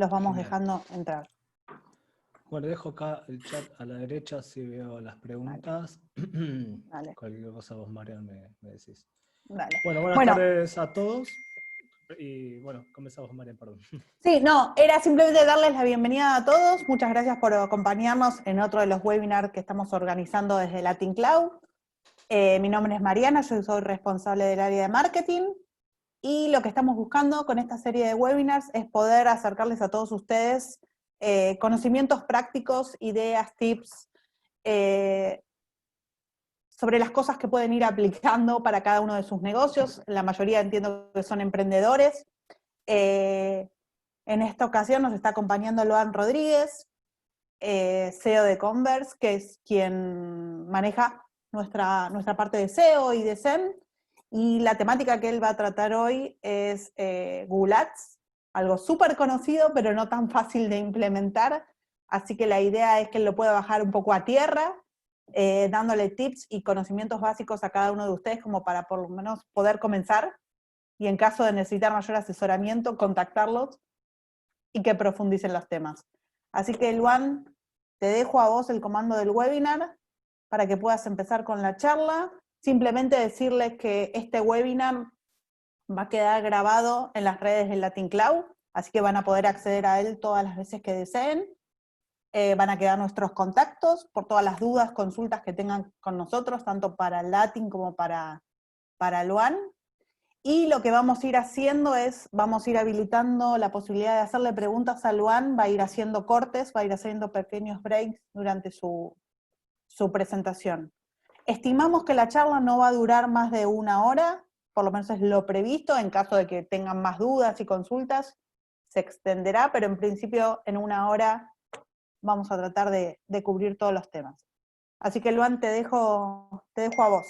los vamos Genial. dejando entrar. Bueno, dejo acá el chat a la derecha si veo las preguntas. Dale. Cualquier cosa vos, Marian, me decís. Dale. Bueno, buenas tardes a todos. Y bueno, comenzamos, Marian, perdón. Sí, no, era simplemente darles la bienvenida a todos. Muchas gracias por acompañarnos en otro de los webinars que estamos organizando desde Latin Cloud. Mi nombre es Mariana, yo soy responsable del área de marketing. Y lo que estamos buscando con esta serie de webinars es poder acercarles a todos ustedes conocimientos prácticos, ideas, tips, sobre las cosas que pueden ir aplicando para cada uno de sus negocios. La mayoría entiendo que son emprendedores. En esta ocasión nos está acompañando Luan Rodríguez, CEO de Converse, que es quien maneja nuestra parte de SEO y de SEM. Y la temática que él va a tratar hoy es Google Ads, algo súper conocido, pero no tan fácil de implementar. Así que la idea es que él lo pueda bajar un poco a tierra, dándole tips y conocimientos básicos a cada uno de ustedes como para por lo menos poder comenzar y en caso de necesitar mayor asesoramiento, contactarlos y que profundicen los temas. Así que, Luan, te dejo a vos el comando del webinar para que puedas empezar con la charla. Simplemente decirles que este webinar va a quedar grabado en las redes del Latin Cloud, así que van a poder acceder a él todas las veces que deseen. Van a quedar nuestros contactos por todas las dudas, consultas que tengan con nosotros, tanto para Latin como para Luan. Y lo que vamos a ir haciendo es, vamos a ir habilitando la posibilidad de hacerle preguntas a Luan, va a ir haciendo cortes, va a ir haciendo pequeños breaks durante su presentación. Estimamos que la charla no va a durar más de 1 hora, por lo menos es lo previsto, en caso de que tengan más dudas y consultas, se extenderá, pero en principio en 1 hora vamos a tratar de cubrir todos los temas. Así que, Luan, te dejo a vos.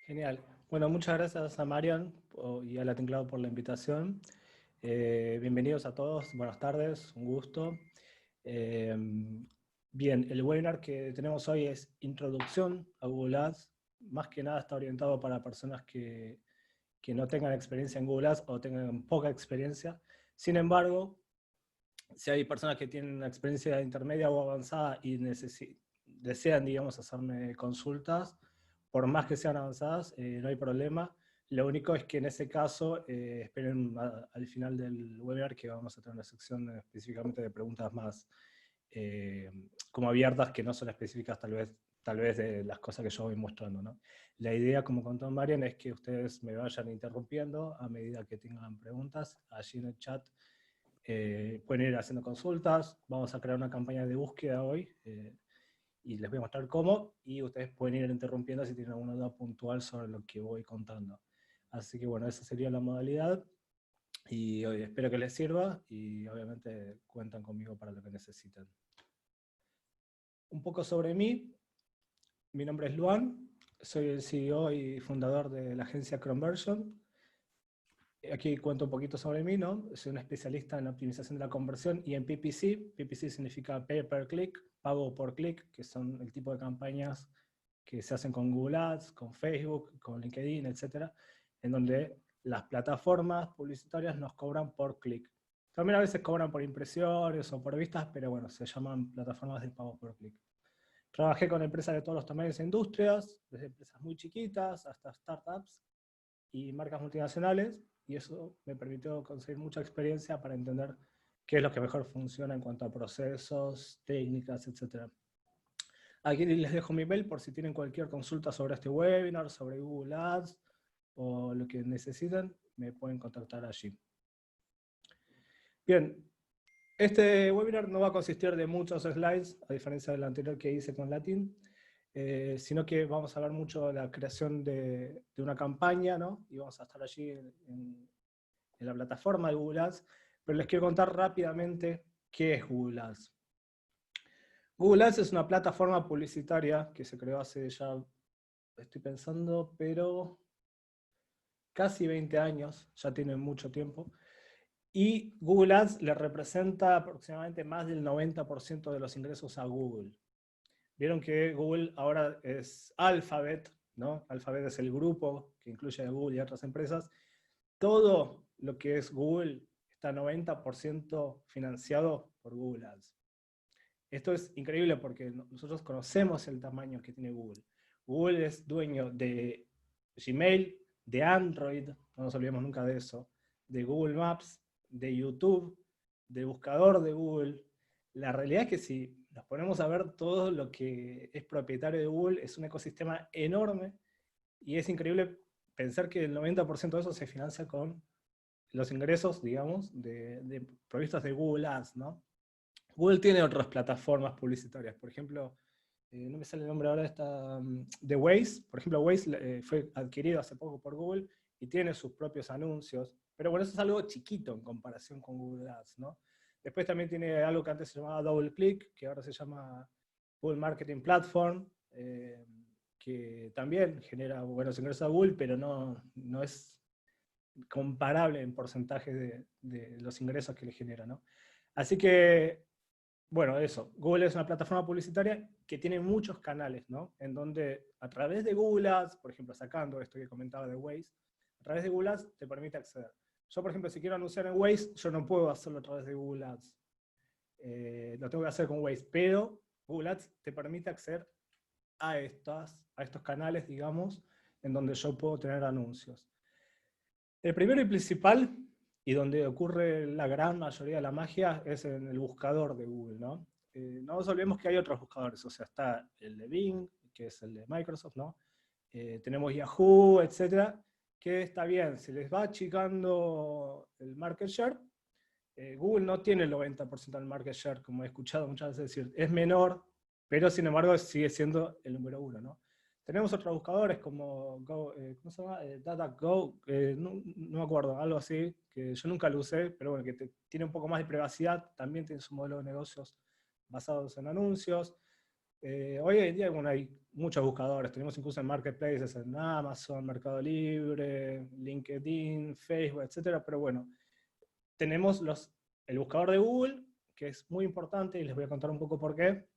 Genial. Bueno, muchas gracias a Marian y a Latin Cloud por la invitación. Bienvenidos a todos, buenas tardes, un gusto. Bien, el webinar que tenemos hoy es Introducción a Google Ads. Más que nada está orientado para personas que no tengan experiencia en Google Ads o tengan poca experiencia. Sin embargo, si hay personas que tienen una experiencia intermedia o avanzada y desean, digamos, hacerme consultas, por más que sean avanzadas, no hay problema. Lo único es que en ese caso esperen al final del webinar que vamos a tener una sección específicamente de preguntas más como abiertas, que no son específicas tal vez de las cosas que yo voy mostrando, ¿no? La idea, como contó Marian, es que ustedes me vayan interrumpiendo a medida que tengan preguntas. Allí en el chat pueden ir haciendo consultas. Vamos a crear una campaña de búsqueda hoy y les voy a mostrar cómo, y ustedes pueden ir interrumpiendo si tienen alguna duda puntual sobre lo que voy contando. Así que bueno, esa sería la modalidad, y hoy espero que les sirva, y obviamente cuentan conmigo para lo que necesiten. Un poco sobre mí. Mi nombre es Luan, soy el CEO y fundador de la agencia Conversion. Aquí cuento un poquito sobre mí, ¿no? Soy un especialista en optimización de la conversión y en PPC. PPC significa Pay Per Click, pago por clic, que son el tipo de campañas que se hacen con Google Ads, con Facebook, con LinkedIn, etc., en donde las plataformas publicitarias nos cobran por clic. También a veces cobran por impresiones o por vistas, pero bueno, se llaman plataformas de pago por clic. Trabajé con empresas de todos los tamaños e industrias, desde empresas muy chiquitas hasta startups y marcas multinacionales, y eso me permitió conseguir mucha experiencia para entender qué es lo que mejor funciona en cuanto a procesos, técnicas, etc. Aquí les dejo mi mail por si tienen cualquier consulta sobre este webinar, sobre Google Ads o lo que necesiten, me pueden contactar allí. Bien, este webinar no va a consistir de muchos slides, a diferencia del anterior que hice con Latin, sino que vamos a ver mucho de la creación de una campaña, ¿no? Y vamos a estar allí en la plataforma de Google Ads, pero les quiero contar rápidamente qué es Google Ads. Google Ads es una plataforma publicitaria que se creó hace ya, estoy pensando, pero casi 20 años, ya tiene mucho tiempo, y Google Ads le representa aproximadamente más del 90% de los ingresos a Google. Vieron que Google ahora es Alphabet, ¿no? Alphabet es el grupo que incluye a Google y a otras empresas. Todo lo que es Google está 90% financiado por Google Ads. Esto es increíble porque nosotros conocemos el tamaño que tiene Google. Google es dueño de Gmail, de Android, no nos olvidemos nunca de eso, de Google Maps, de YouTube, del buscador de Google. La realidad es que si nos ponemos a ver todo lo que es propietario de Google, es un ecosistema enorme y es increíble pensar que el 90% de eso se financia con los ingresos, digamos, de provistas de Google Ads, ¿no? Google tiene otras plataformas publicitarias, por ejemplo, no me sale el nombre ahora de Waze, por ejemplo, Waze fue adquirido hace poco por Google y tiene sus propios anuncios, pero bueno, eso es algo chiquito en comparación con Google Ads, ¿no? Después también tiene algo que antes se llamaba DoubleClick, que ahora se llama Google Marketing Platform, que también genera buenos ingresos a Google, pero no es comparable en porcentaje de los ingresos que le genera, ¿no? Así que, bueno, eso. Google es una plataforma publicitaria que tiene muchos canales, ¿no? En donde a través de Google Ads, por ejemplo, sacando esto que comentaba de Waze, a través de Google Ads te permite acceder. Yo, por ejemplo, si quiero anunciar en Waze, yo no puedo hacerlo a través de Google Ads. Lo tengo que hacer con Waze, pero Google Ads te permite acceder a estos canales, digamos, en donde yo puedo tener anuncios. El primero y principal, y donde ocurre la gran mayoría de la magia, es en el buscador de Google, ¿no? No nos olvidemos que hay otros buscadores, o sea, está el de Bing, que es el de Microsoft, ¿no? Tenemos Yahoo, etcétera, que está bien, se les va achicando el market share. Google no tiene el 90% del market share, como he escuchado muchas veces decir, es menor, pero sin embargo sigue siendo el número uno, ¿no? Tenemos otros buscadores como ¿cómo se llama? DataGo, no me acuerdo, algo así, que yo nunca lo usé, pero bueno, que tiene un poco más de privacidad, también tiene su modelo de negocios basados en anuncios. Hoy en día, bueno, hay muchos buscadores, tenemos incluso en marketplaces, en Amazon, Mercado Libre, LinkedIn, Facebook, etcétera, pero bueno, tenemos el buscador de Google, que es muy importante, y les voy a contar un poco por qué,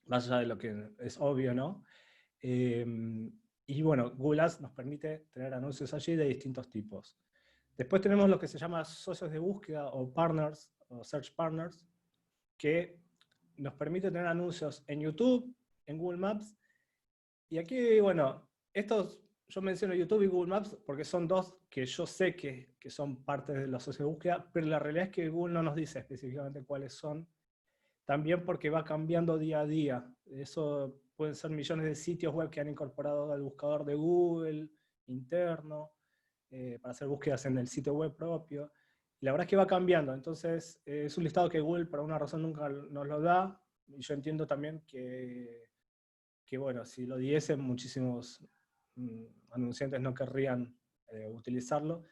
más allá de lo que es obvio, ¿no? Y bueno, Google Ads nos permite tener anuncios allí de distintos tipos. Después tenemos lo que se llama socios de búsqueda o partners, o search partners, que nos permite tener anuncios en YouTube, en Google Maps. Y aquí, bueno, yo menciono YouTube y Google Maps porque son dos que yo sé que son parte de los socios de búsqueda, pero la realidad es que Google no nos dice específicamente cuáles son. También porque va cambiando día a día. Eso pueden ser millones de sitios web que han incorporado al buscador de Google interno para hacer búsquedas en el sitio web propio. Y la verdad es que va cambiando. Entonces, es un listado que Google por alguna razón nunca nos lo da. Y yo entiendo también que bueno, si lo diesen, muchísimos anunciantes no querrían utilizarlo.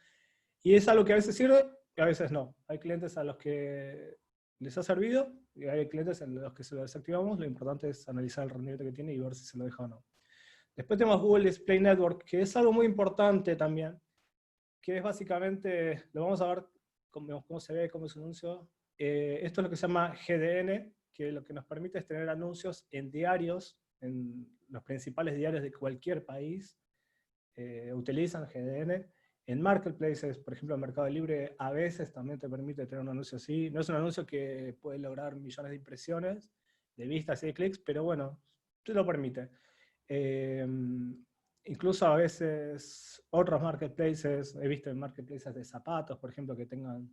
Y es algo que a veces sirve y a veces no. Hay clientes a los que les ha servido y hay clientes en los que se lo desactivamos. Lo importante es analizar el rendimiento que tiene y ver si se lo deja o no. Después tenemos Google Display Network, que es algo muy importante también, que es básicamente, lo vamos a ver cómo se ve, cómo es un anuncio. Esto es lo que se llama GDN, que lo que nos permite es tener anuncios en diarios, en los principales diarios de cualquier país, utilizan GDN. En marketplaces, por ejemplo, en Mercado Libre, a veces también te permite tener un anuncio así. No es un anuncio que puede lograr millones de impresiones, de vistas y de clics, pero bueno, te lo permite. Incluso a veces otros marketplaces, he visto en marketplaces de zapatos, por ejemplo, que tengan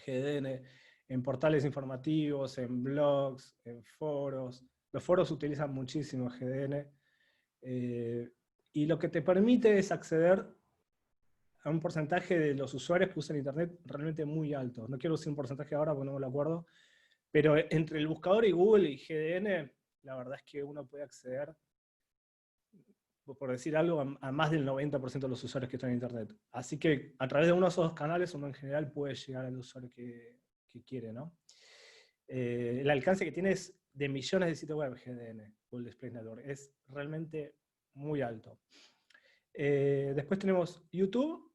GDN, en portales informativos, en blogs, en foros. Los foros utilizan muchísimo GDN. Y lo que te permite es acceder a un porcentaje de los usuarios que usan Internet realmente muy alto. No quiero decir un porcentaje ahora porque no me lo acuerdo, pero entre el buscador y Google y GDN, la verdad es que uno puede acceder, por decir algo, a más del 90% de los usuarios que están en Internet. Así que a través de uno de esos dos canales, uno en general puede llegar al usuario que quiere, ¿no? El alcance que tiene es de millones de sitios web GDN, Google Display Network. Es realmente muy alto. Después tenemos YouTube,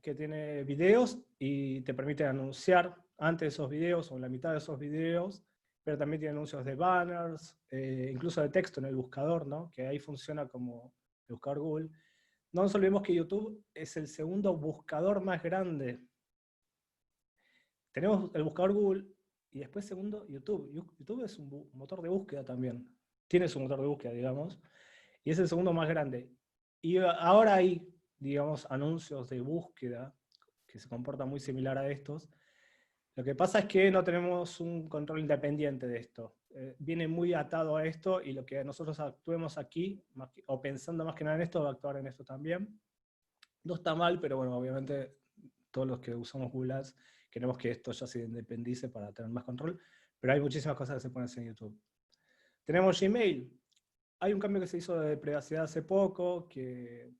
que tiene videos y te permite anunciar antes de esos videos o en la mitad de esos videos, pero también tiene anuncios de banners, incluso de texto en el buscador, ¿no? Que ahí funciona como el buscador Google. No nos olvidemos que YouTube es el segundo buscador más grande tenemos el buscador Google, y después segundo, YouTube. YouTube es un motor de búsqueda también. Tiene su motor de búsqueda, digamos, y es el segundo más grande. Y ahora hay, digamos, anuncios de búsqueda que se comportan muy similar a estos. Lo que pasa es que no tenemos un control independiente de esto. Viene muy atado a esto, y lo que nosotros actuemos aquí, o pensando más que nada en esto, va a actuar en esto también. No está mal, pero bueno, obviamente todos los que usamos Google Ads queremos que esto ya se independice para tener más control, pero hay muchísimas cosas que se pueden hacer en YouTube. Tenemos Gmail. Hay un cambio que se hizo de privacidad hace poco, que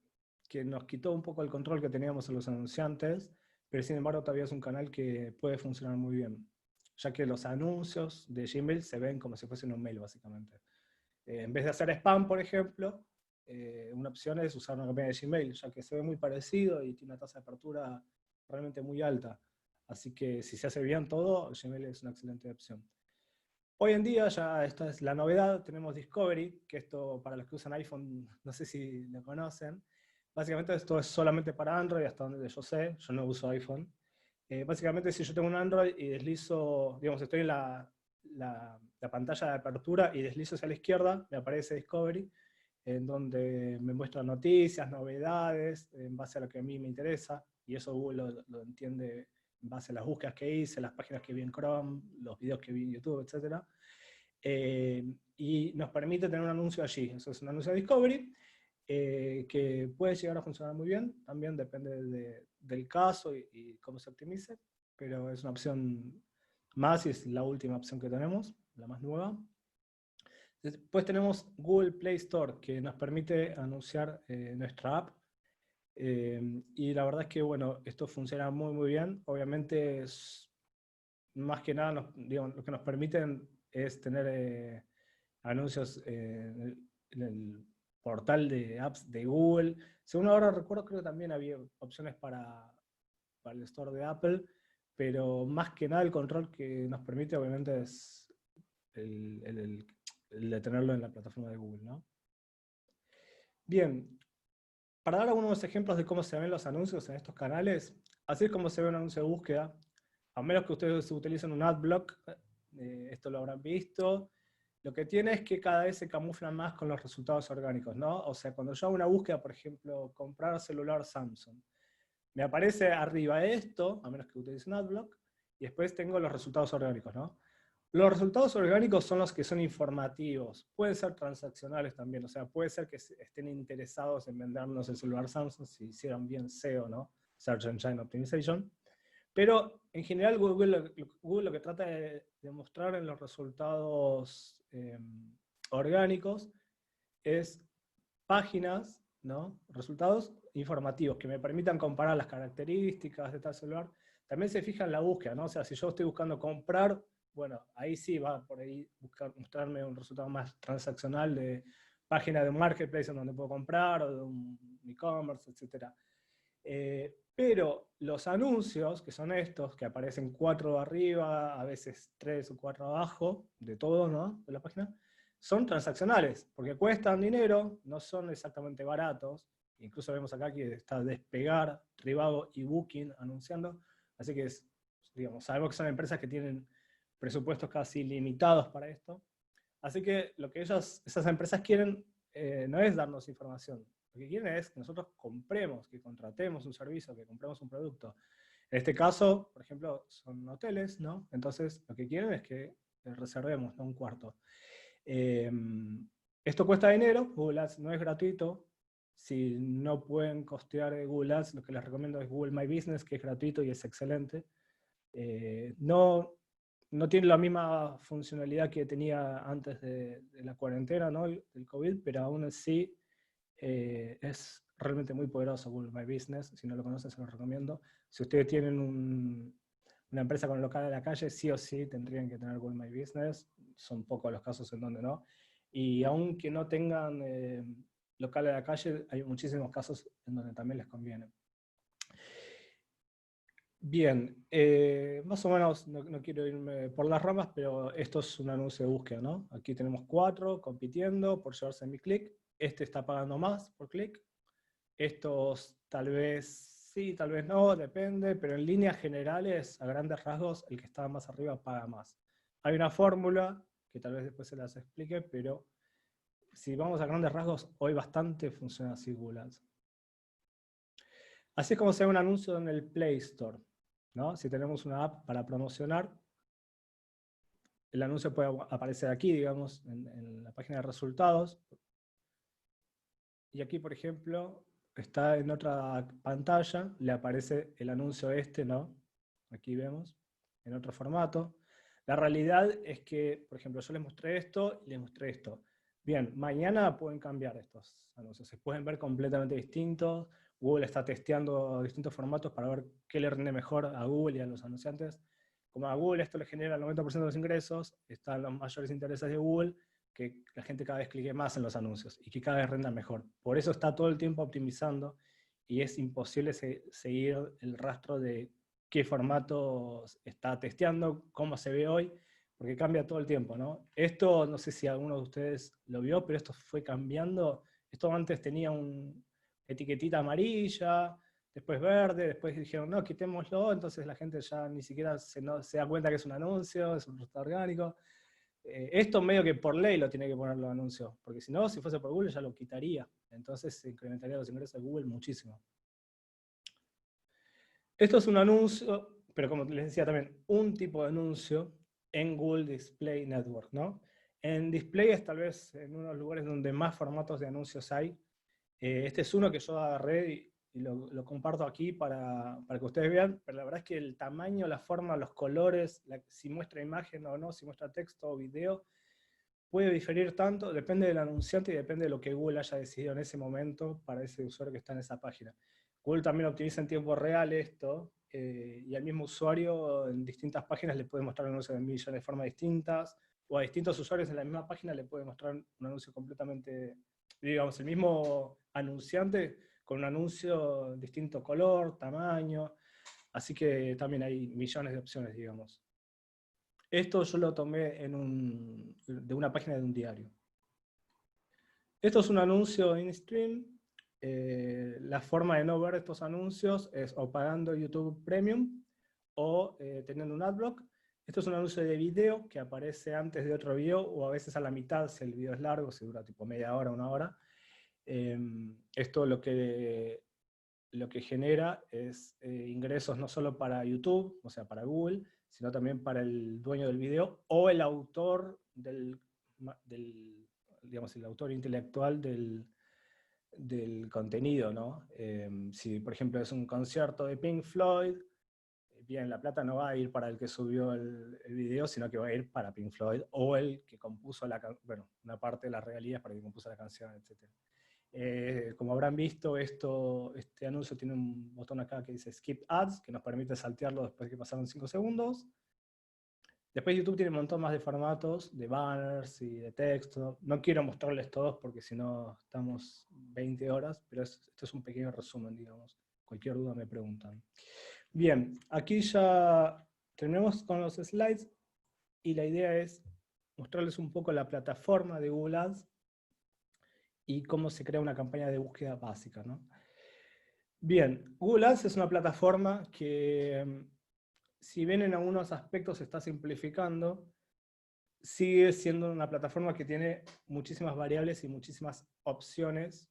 nos quitó un poco el control que teníamos en los anunciantes, pero sin embargo todavía es un canal que puede funcionar muy bien, ya que los anuncios de Gmail se ven como si fuesen un mail, básicamente. En vez de hacer spam, por ejemplo, una opción es usar una campaña de Gmail, ya que se ve muy parecido y tiene una tasa de apertura realmente muy alta. Así que si se hace bien todo, Gmail es una excelente opción. Hoy en día, ya esta es la novedad, tenemos Discovery, que esto para los que usan iPhone, no sé si lo conocen. Básicamente esto es solamente para Android, hasta donde yo sé, yo no uso iPhone. Básicamente si yo tengo un Android y deslizo, digamos, estoy en la pantalla de apertura y deslizo hacia la izquierda, me aparece Discovery, en donde me muestra noticias, novedades, en base a lo que a mí me interesa, y eso Google lo entiende en base a las búsquedas que hice, las páginas que vi en Chrome, los videos que vi en YouTube, etc. Y nos permite tener un anuncio allí. Eso es un anuncio de Discovery, que puede llegar a funcionar muy bien, también depende del caso y cómo se optimice, pero es una opción más y es la última opción que tenemos, la más nueva. Después tenemos Google Play Store, que nos permite anunciar nuestra app. Y la verdad es que, bueno, esto funciona muy, muy bien. Obviamente, más que nada, digamos, lo que nos permiten es tener anuncios en el portal de apps de Google. Según ahora recuerdo, creo que también había opciones para el store de Apple, pero más que nada el control que nos permite, obviamente, es el de tenerlo en la plataforma de Google, ¿no? Bien, para dar algunos ejemplos de cómo se ven los anuncios en estos canales, así es como se ve un anuncio de búsqueda. A menos que ustedes utilicen un adblock, esto lo habrán visto. Lo que tiene es que cada vez se camuflan más con los resultados orgánicos, ¿no? O sea, cuando yo hago una búsqueda, por ejemplo, comprar celular Samsung, me aparece arriba esto, a menos que utilice un adblock, y después tengo los resultados orgánicos, ¿no? Los resultados orgánicos son los que son informativos, pueden ser transaccionales también, o sea, puede ser que estén interesados en vendernos el celular Samsung si hicieron bien SEO, ¿no? Search Engine Optimization. Pero en general Google lo que trata de mostrar en los resultados orgánicos es páginas, ¿no? Resultados informativos que me permitan comparar las características de tal celular. También se fija en la búsqueda, ¿no? O sea, si yo estoy buscando comprar, bueno, ahí sí va por ahí mostrarme un resultado más transaccional de página de un marketplace en donde puedo comprar, o de un e-commerce, etc. Pero los anuncios, que son estos, que aparecen 4 arriba, a veces 3 o 4 abajo, de todo, ¿no? De la página, son transaccionales, porque cuestan dinero, no son exactamente baratos. Incluso vemos acá que está Despegar, Trivago y Booking anunciando, así que digamos, sabemos que son empresas que tienen presupuestos casi limitados para esto. Así que lo que esas empresas quieren no es darnos información, lo que quieren es que nosotros compremos, que contratemos un servicio, que compremos un producto. En este caso, por ejemplo, son hoteles, ¿no? Entonces, lo que quieren es que reservemos, ¿no? Un cuarto. Esto cuesta dinero, Google Ads no es gratuito. Si no pueden costear Google Ads, lo que les recomiendo es Google My Business, que es gratuito y es excelente. No tiene la misma funcionalidad que tenía antes de la cuarentena, ¿no? Del COVID, pero aún así es realmente muy poderoso Google My Business. Si no lo conocen, se los recomiendo. Si ustedes tienen una empresa con local en la calle, sí o sí tendrían que tener Google My Business. Son pocos los casos en donde no. Y aunque no tengan local en la calle, hay muchísimos casos en donde también les conviene. Bien, más o menos, no quiero irme por las ramas, pero esto es un anuncio de búsqueda, ¿no? Aquí tenemos 4 compitiendo por llevarse mi clic. Este está pagando más por clic. Estos tal vez sí, tal vez no, depende, pero en líneas generales, a grandes rasgos, el que está más arriba paga más. Hay una fórmula, que tal vez después se las explique, pero si vamos a grandes rasgos, hoy bastante funciona así Google Ads. Así es como se ve un anuncio en el Play Store, ¿no? Si tenemos una app para promocionar, el anuncio puede aparecer aquí, digamos, en la página de resultados. Y aquí, por ejemplo, está en otra pantalla, le aparece el anuncio este, ¿no? Aquí vemos, en otro formato. La realidad es que, por ejemplo, yo les mostré esto y les mostré esto. Bien, mañana pueden cambiar estos anuncios, se pueden ver completamente distintos. Google está testeando distintos formatos para ver qué le rinde mejor a Google y a los anunciantes. Como a Google esto le genera el 90% de los ingresos, están los mayores intereses de Google, que la gente cada vez clique más en los anuncios y que cada vez renda mejor. Por eso está todo el tiempo optimizando y es imposible seguir el rastro de qué formatos está testeando, cómo se ve hoy, porque cambia todo el tiempo, ¿no? Esto, no sé si alguno de ustedes lo vio, pero esto fue cambiando. Esto antes tenía una etiquetita amarilla, después verde, después dijeron, no, quitémoslo, entonces la gente ya ni siquiera se da cuenta que es un anuncio, es un resultado orgánico. Esto medio que por ley lo tiene que poner los anuncios, porque si no, si fuese por Google ya lo quitaría. Entonces se incrementaría los ingresos de Google muchísimo. Esto es un anuncio, pero como les decía también, un tipo de anuncio en Google Display Network, ¿no? En Display es tal vez en uno de los lugares donde más formatos de anuncios hay. Este es uno que yo agarré y lo comparto aquí para que ustedes vean, pero la verdad es que el tamaño, la forma, los colores, si muestra imagen o no, si muestra texto o video, puede diferir tanto, depende del anunciante y depende de lo que Google haya decidido en ese momento para ese usuario que está en esa página. Google también optimiza en tiempo real esto, y al mismo usuario en distintas páginas le puede mostrar anuncios de millones de formas distintas, o a distintos usuarios en la misma página le puede mostrar un anuncio completamente, digamos, el mismo anunciante con un anuncio distinto color, tamaño, así que también hay millones de opciones, digamos. Esto yo lo tomé de una página de un diario. Esto es un anuncio in-stream. La forma de no ver estos anuncios es o pagando YouTube Premium o teniendo un adblock. Esto es un anuncio de video que aparece antes de otro video o a veces a la mitad si el video es largo, si dura tipo media hora, una hora. Esto lo que genera es ingresos no solo para YouTube, o sea, para Google, sino también para el dueño del video o el autor digamos, el autor intelectual del contenido, ¿no? Si, por ejemplo, es un concierto de Pink Floyd, bien, la plata no va a ir para el que subió el video, sino que va a ir para Pink Floyd o el que compuso una parte de las regalías para el que compuso la canción, etc. Como habrán visto, este anuncio tiene un botón acá que dice Skip Ads, que nos permite saltearlo después de que pasaron 5 segundos. Después YouTube tiene un montón más de formatos, de banners y de texto. No quiero mostrarles todos porque si no estamos 20 horas, pero esto es un pequeño resumen, digamos. Cualquier duda me preguntan. Bien, aquí ya terminamos con los slides y la idea es mostrarles un poco la plataforma de Google Ads y cómo se crea una campaña de búsqueda básica, ¿no? Bien, Google Ads es una plataforma que, si bien en algunos aspectos se está simplificando, sigue siendo una plataforma que tiene muchísimas variables y muchísimas opciones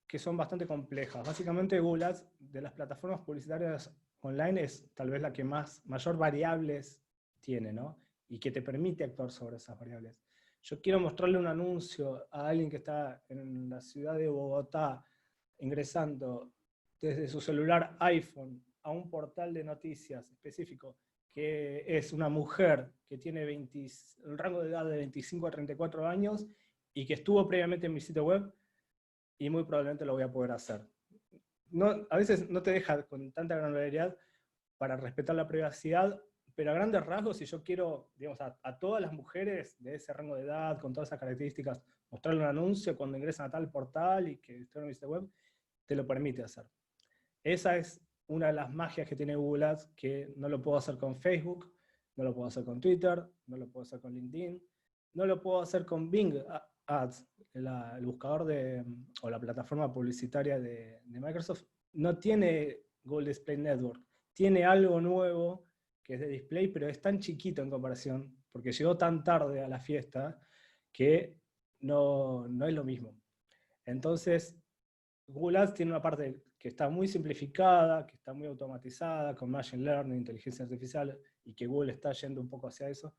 que son bastante complejas. Básicamente Google Ads, de las plataformas publicitarias online, es tal vez la que mayor variables tiene, ¿no? Y que te permite actuar sobre esas variables. Yo quiero mostrarle un anuncio a alguien que está en la ciudad de Bogotá ingresando desde su celular iPhone a un portal de noticias específico, que es una mujer que tiene el rango de edad de 25 a 34 años y que estuvo previamente en mi sitio web, y muy probablemente lo voy a poder hacer. No, a veces no te deja con tanta granularidad para respetar la privacidad, pero a grandes rasgos, si yo quiero, digamos, a todas las mujeres de ese rango de edad, con todas esas características, mostrarle un anuncio cuando ingresan a tal portal y que estén en mi sitio web, te lo permite hacer. Esa es una de las magias que tiene Google Ads, que no lo puedo hacer con Facebook, no lo puedo hacer con Twitter, no lo puedo hacer con LinkedIn, no lo puedo hacer con Bing Ads, el buscador o la plataforma publicitaria de Microsoft, no tiene Google Display Network. Tiene algo nuevo que es de display, pero es tan chiquito en comparación, porque llegó tan tarde a la fiesta, que no es lo mismo. Entonces, Google Ads tiene una parte que está muy simplificada, que está muy automatizada, con Machine Learning, inteligencia artificial, y que Google está yendo un poco hacia eso,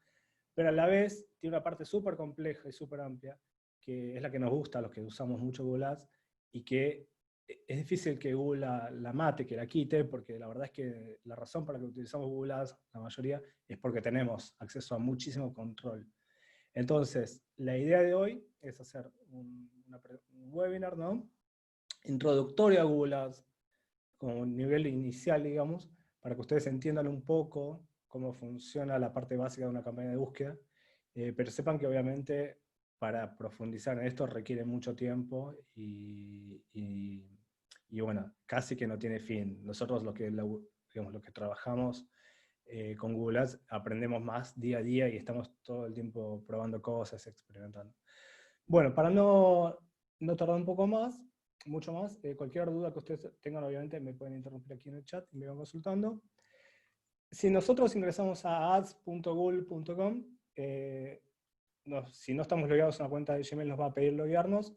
pero a la vez tiene una parte súper compleja y súper amplia, que es la que nos gusta a los que usamos mucho Google Ads, y que es difícil que Google la mate, que la quite, porque la verdad es que la razón para la que utilizamos Google Ads, la mayoría, es porque tenemos acceso a muchísimo control. Entonces, la idea de hoy es hacer un webinar, ¿no?, introductorio a Google Ads, como un nivel inicial, digamos, para que ustedes entiendan un poco cómo funciona la parte básica de una campaña de búsqueda, pero sepan que obviamente para profundizar en esto requiere mucho tiempo y bueno, casi que no tiene fin. Nosotros digamos, lo que trabajamos con Google Ads aprendemos más día a día y estamos todo el tiempo probando cosas, experimentando. Bueno, para no tardar un poco más, mucho más, cualquier duda que ustedes tengan, obviamente, me pueden interrumpir aquí en el chat y me van consultando. Si nosotros ingresamos a ads.google.com, si no estamos logueados en una cuenta de Gmail, nos va a pedir loguearnos,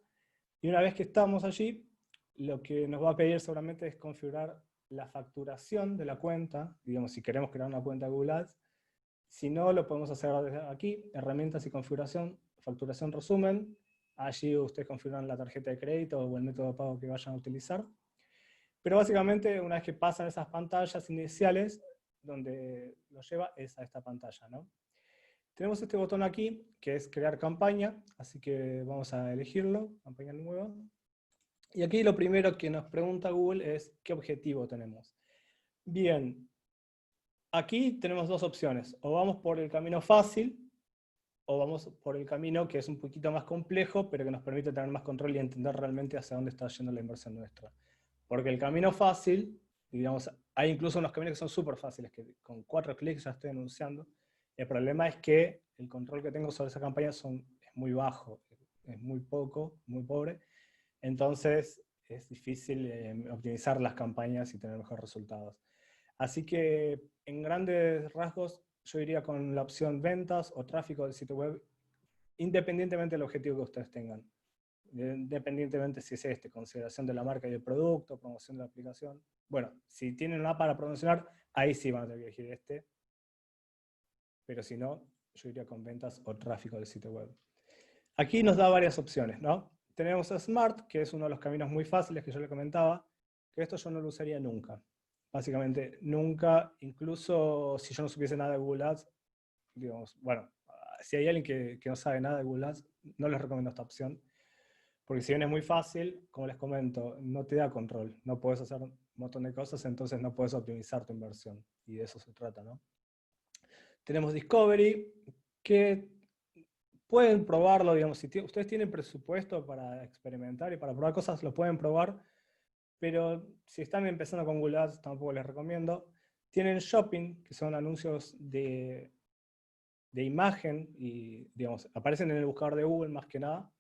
y una vez que estamos allí, lo que nos va a pedir seguramente es configurar la facturación de la cuenta, digamos, si queremos crear una cuenta de Google Ads. Si no, lo podemos hacer desde aquí, herramientas y configuración, facturación resumen. Allí ustedes configuran la tarjeta de crédito o el método de pago que vayan a utilizar. Pero básicamente, una vez que pasan esas pantallas iniciales, donde los lleva es a esta pantalla, ¿no? Tenemos este botón aquí, que es crear campaña, así que vamos a elegirlo, campaña nueva. Y aquí lo primero que nos pregunta Google es ¿qué objetivo tenemos? Bien, aquí tenemos dos opciones, o vamos por el camino fácil, o vamos por el camino que es un poquito más complejo, pero que nos permite tener más control y entender realmente hacia dónde está yendo la inversión nuestra. Porque el camino fácil, digamos, hay incluso unos caminos que son súper fáciles, que con 4 clics ya estoy anunciando. El problema es que el control que tengo sobre esa campaña es muy bajo, es muy poco, muy pobre. Entonces es difícil optimizar las campañas y tener mejores resultados. Así que en grandes rasgos yo iría con la opción ventas o tráfico del sitio web, independientemente del objetivo que ustedes tengan. Independientemente si es consideración de la marca y del producto, promoción de la aplicación. Bueno, si tienen una para promocionar, ahí sí van a tener que elegir este. Pero si no, yo iría con ventas o tráfico del sitio web. Aquí nos da varias opciones, ¿no? Tenemos a Smart, que es uno de los caminos muy fáciles que yo le comentaba, que esto yo no lo usaría nunca. Básicamente, nunca, incluso si yo no supiese nada de Google Ads, digamos, bueno, si hay alguien que no sabe nada de Google Ads, no les recomiendo esta opción, porque si bien es muy fácil, como les comento, no te da control, no puedes hacer un montón de cosas, entonces no puedes optimizar tu inversión, y de eso se trata, ¿no? Tenemos Discovery, que pueden probarlo, digamos, si ustedes tienen presupuesto para experimentar y para probar cosas, lo pueden probar, pero si están empezando con Google Ads, tampoco les recomiendo. Tienen Shopping, que son anuncios de imagen, y digamos, aparecen en el buscador de Google más que nada,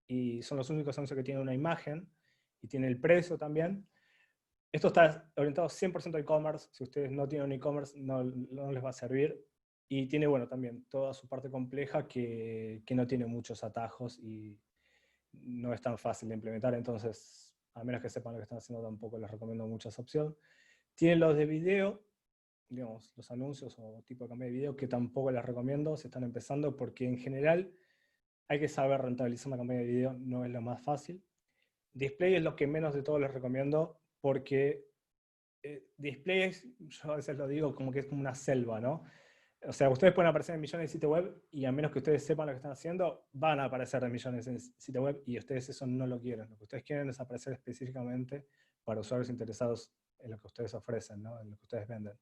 y son los únicos anuncios que tienen una imagen, y tiene el precio también. Esto está orientado 100% a e-commerce, si ustedes no tienen un e-commerce no les va a servir, y tiene, bueno, también toda su parte compleja que no tiene muchos atajos y no es tan fácil de implementar, entonces, a menos que sepan lo que están haciendo, tampoco les recomiendo mucho esa opción. Tiene los de video, digamos, los anuncios o tipo de campaña de video, que tampoco les recomiendo si están empezando, porque en general hay que saber rentabilizar una campaña de video, no es lo más fácil. Display es lo que menos de todo les recomiendo, porque display es, yo a veces lo digo como que es como una selva, ¿no? O sea, ustedes pueden aparecer en millones de sitios web y a menos que ustedes sepan lo que están haciendo, van a aparecer en millones de sitios web y ustedes eso no lo quieren. Lo que ustedes quieren es aparecer específicamente para usuarios interesados en lo que ustedes ofrecen, ¿no? En lo que ustedes venden.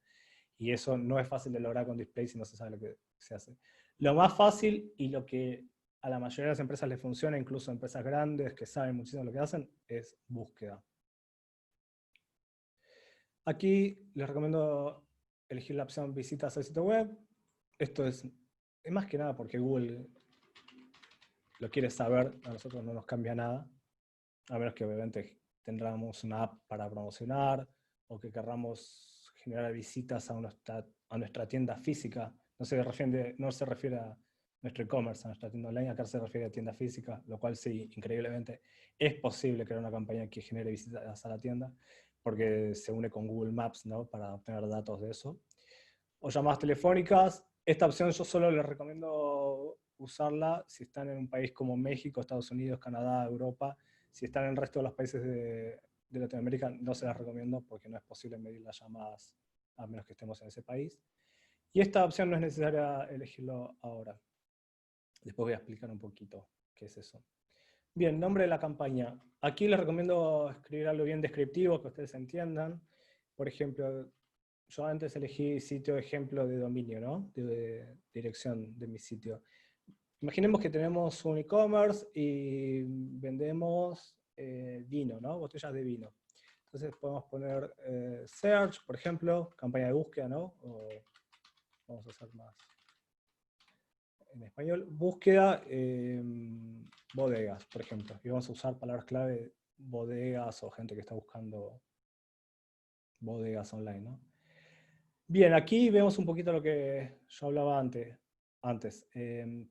Y eso no es fácil de lograr con display si no se sabe lo que se hace. Lo más fácil y lo que a la mayoría de las empresas les funciona, incluso empresas grandes que saben muchísimo lo que hacen, es búsqueda. Aquí les recomiendo elegir la opción visitas al sitio web. Esto es más que nada porque Google lo quiere saber, a nosotros no nos cambia nada, a menos que obviamente tendremos una app para promocionar, o que querramos generar visitas a nuestra tienda física. No se refiere a nuestro e-commerce, a nuestra tienda online, acá se refiere a tienda física, lo cual sí, increíblemente, es posible crear una campaña que genere visitas a la tienda, porque se une con Google Maps, ¿no? Para obtener datos de eso. O llamadas telefónicas. Esta opción yo solo les recomiendo usarla si están en un país como México, Estados Unidos, Canadá, Europa. Si están en el resto de los países de Latinoamérica, no se las recomiendo porque no es posible medir las llamadas a menos que estemos en ese país. Y esta opción no es necesaria elegirlo ahora. Después voy a explicar un poquito qué es eso. Bien, nombre de la campaña. Aquí les recomiendo escribir algo bien descriptivo, que ustedes entiendan. Por ejemplo, yo antes elegí sitio ejemplo de dominio, ¿no? De dirección de mi sitio. Imaginemos que tenemos un e-commerce y vendemos vino, ¿no? Botellas de vino. Entonces podemos poner search, por ejemplo, campaña de búsqueda, ¿no? O vamos a hacer más en español, búsqueda bodegas, por ejemplo. Y vamos a usar palabras clave, bodegas o gente que está buscando bodegas online, ¿no? Bien, aquí vemos un poquito lo que yo hablaba antes.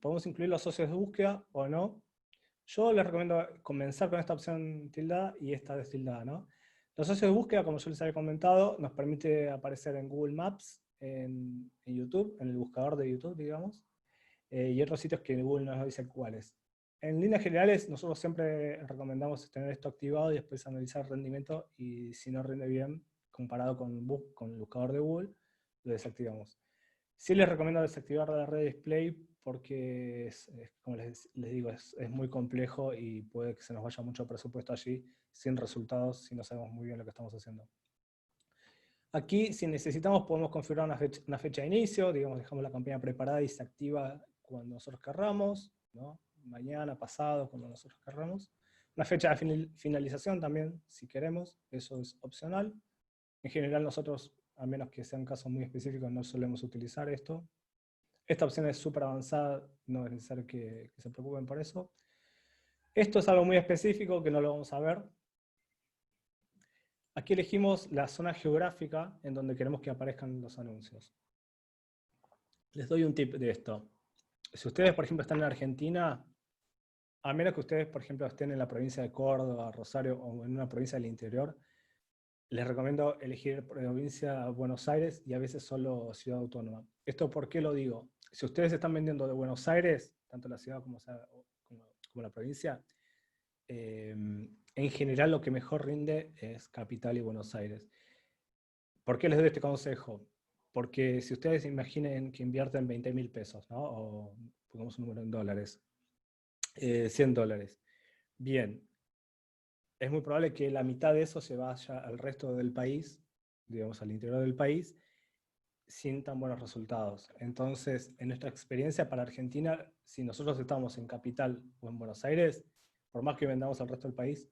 Podemos incluir los socios de búsqueda o no. Yo les recomiendo comenzar con esta opción tildada y esta destildada, ¿no? Los socios de búsqueda, como yo les había comentado, nos permite aparecer en Google Maps, en YouTube, en el buscador de YouTube, digamos, y otros sitios que Google no nos dice cuáles. En líneas generales, nosotros siempre recomendamos tener esto activado y después analizar el rendimiento, y si no rinde bien, comparado con el buscador de Google, lo desactivamos. Sí les recomiendo desactivar la red display porque, como les digo, es muy complejo y puede que se nos vaya mucho presupuesto allí sin resultados si no sabemos muy bien lo que estamos haciendo. Aquí, si necesitamos, podemos configurar una fecha de inicio, digamos, dejamos la campaña preparada y se activa cuando nosotros querramos, ¿no? Mañana, pasado, cuando nosotros querramos. Una fecha de finalización también, si queremos, eso es opcional. En general nosotros, a menos que sean casos muy específicos, no solemos utilizar esto. Esta opción es súper avanzada, no es necesario que se preocupen por eso. Esto es algo muy específico que no lo vamos a ver. Aquí elegimos la zona geográfica en donde queremos que aparezcan los anuncios. Les doy un tip de esto. Si ustedes, por ejemplo, están en Argentina, a menos que ustedes, por ejemplo, estén en la provincia de Córdoba, Rosario o en una provincia del interior, les recomiendo elegir provincia Buenos Aires y a veces solo ciudad autónoma. ¿Esto por qué lo digo? Si ustedes están vendiendo de Buenos Aires, tanto la ciudad como la provincia, en general lo que mejor rinde es Capital y Buenos Aires. ¿Por qué les doy este consejo? Porque si ustedes imaginen que invierten 20.000 pesos, ¿no? O pongamos un número en dólares, $100. Bien, es muy probable que la mitad de eso se vaya al resto del país, digamos al interior del país, sin tan buenos resultados. Entonces, en nuestra experiencia para Argentina, si nosotros estamos en Capital o en Buenos Aires, por más que vendamos al resto del país,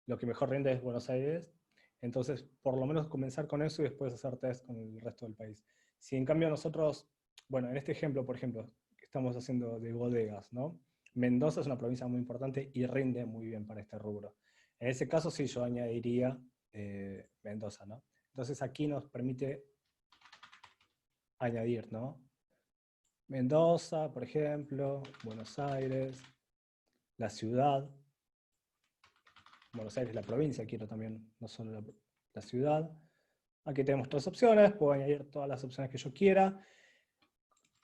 lo que mejor rinde es Buenos Aires. Entonces, por lo menos comenzar con eso y después hacer test con el resto del país. Si en cambio nosotros, bueno, en este ejemplo, por ejemplo, que estamos haciendo de bodegas, ¿no? Mendoza es una provincia muy importante y rinde muy bien para este rubro. En ese caso sí yo añadiría Mendoza, ¿no? Entonces aquí nos permite añadir, ¿no? Mendoza, por ejemplo, Buenos Aires, la ciudad. Buenos Aires, la provincia, quiero también, no solo la ciudad. Aquí tenemos 3 opciones, puedo añadir todas las opciones que yo quiera.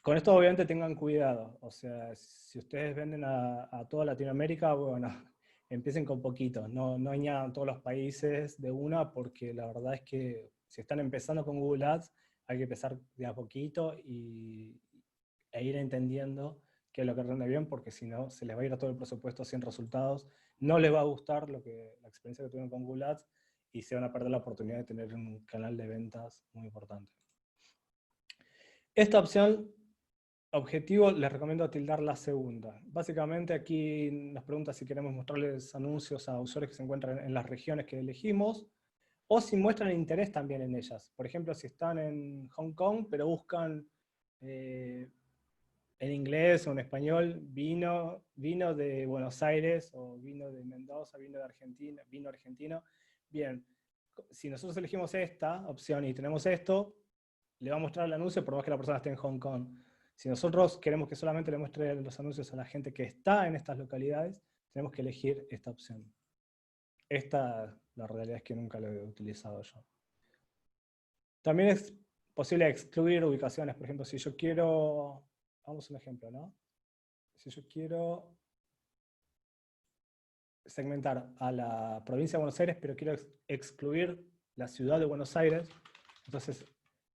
Con esto obviamente tengan cuidado, o sea, si ustedes venden a toda Latinoamérica, bueno, empiecen con poquitos, no añadan todos los países de una, porque la verdad es que si están empezando con Google Ads, hay que empezar de a poquito e ir entendiendo qué es lo que rinde bien, porque si no, se les va a ir a todo el presupuesto sin resultados, no les va a gustar la experiencia que tuvieron con Google Ads, y se van a perder la oportunidad de tener un canal de ventas muy importante. Esta opción, objetivo, les recomiendo tildar la segunda. Básicamente aquí nos pregunta si queremos mostrarles anuncios a usuarios que se encuentran en las regiones que elegimos, o si muestran interés también en ellas. Por ejemplo, si están en Hong Kong, pero buscan en inglés o en español, vino de Buenos Aires, o vino de Mendoza, vino de Argentina, vino argentino. Bien, si nosotros elegimos esta opción y tenemos esto, le va a mostrar el anuncio por más que la persona esté en Hong Kong. Si nosotros queremos que solamente le muestre los anuncios a la gente que está en estas localidades, tenemos que elegir esta opción. Esta, la realidad es que nunca lo he utilizado yo. También es posible excluir ubicaciones. Por ejemplo, si yo quiero, vamos a un ejemplo, ¿no? Si yo quiero segmentar a la provincia de Buenos Aires, pero quiero excluir la ciudad de Buenos Aires, entonces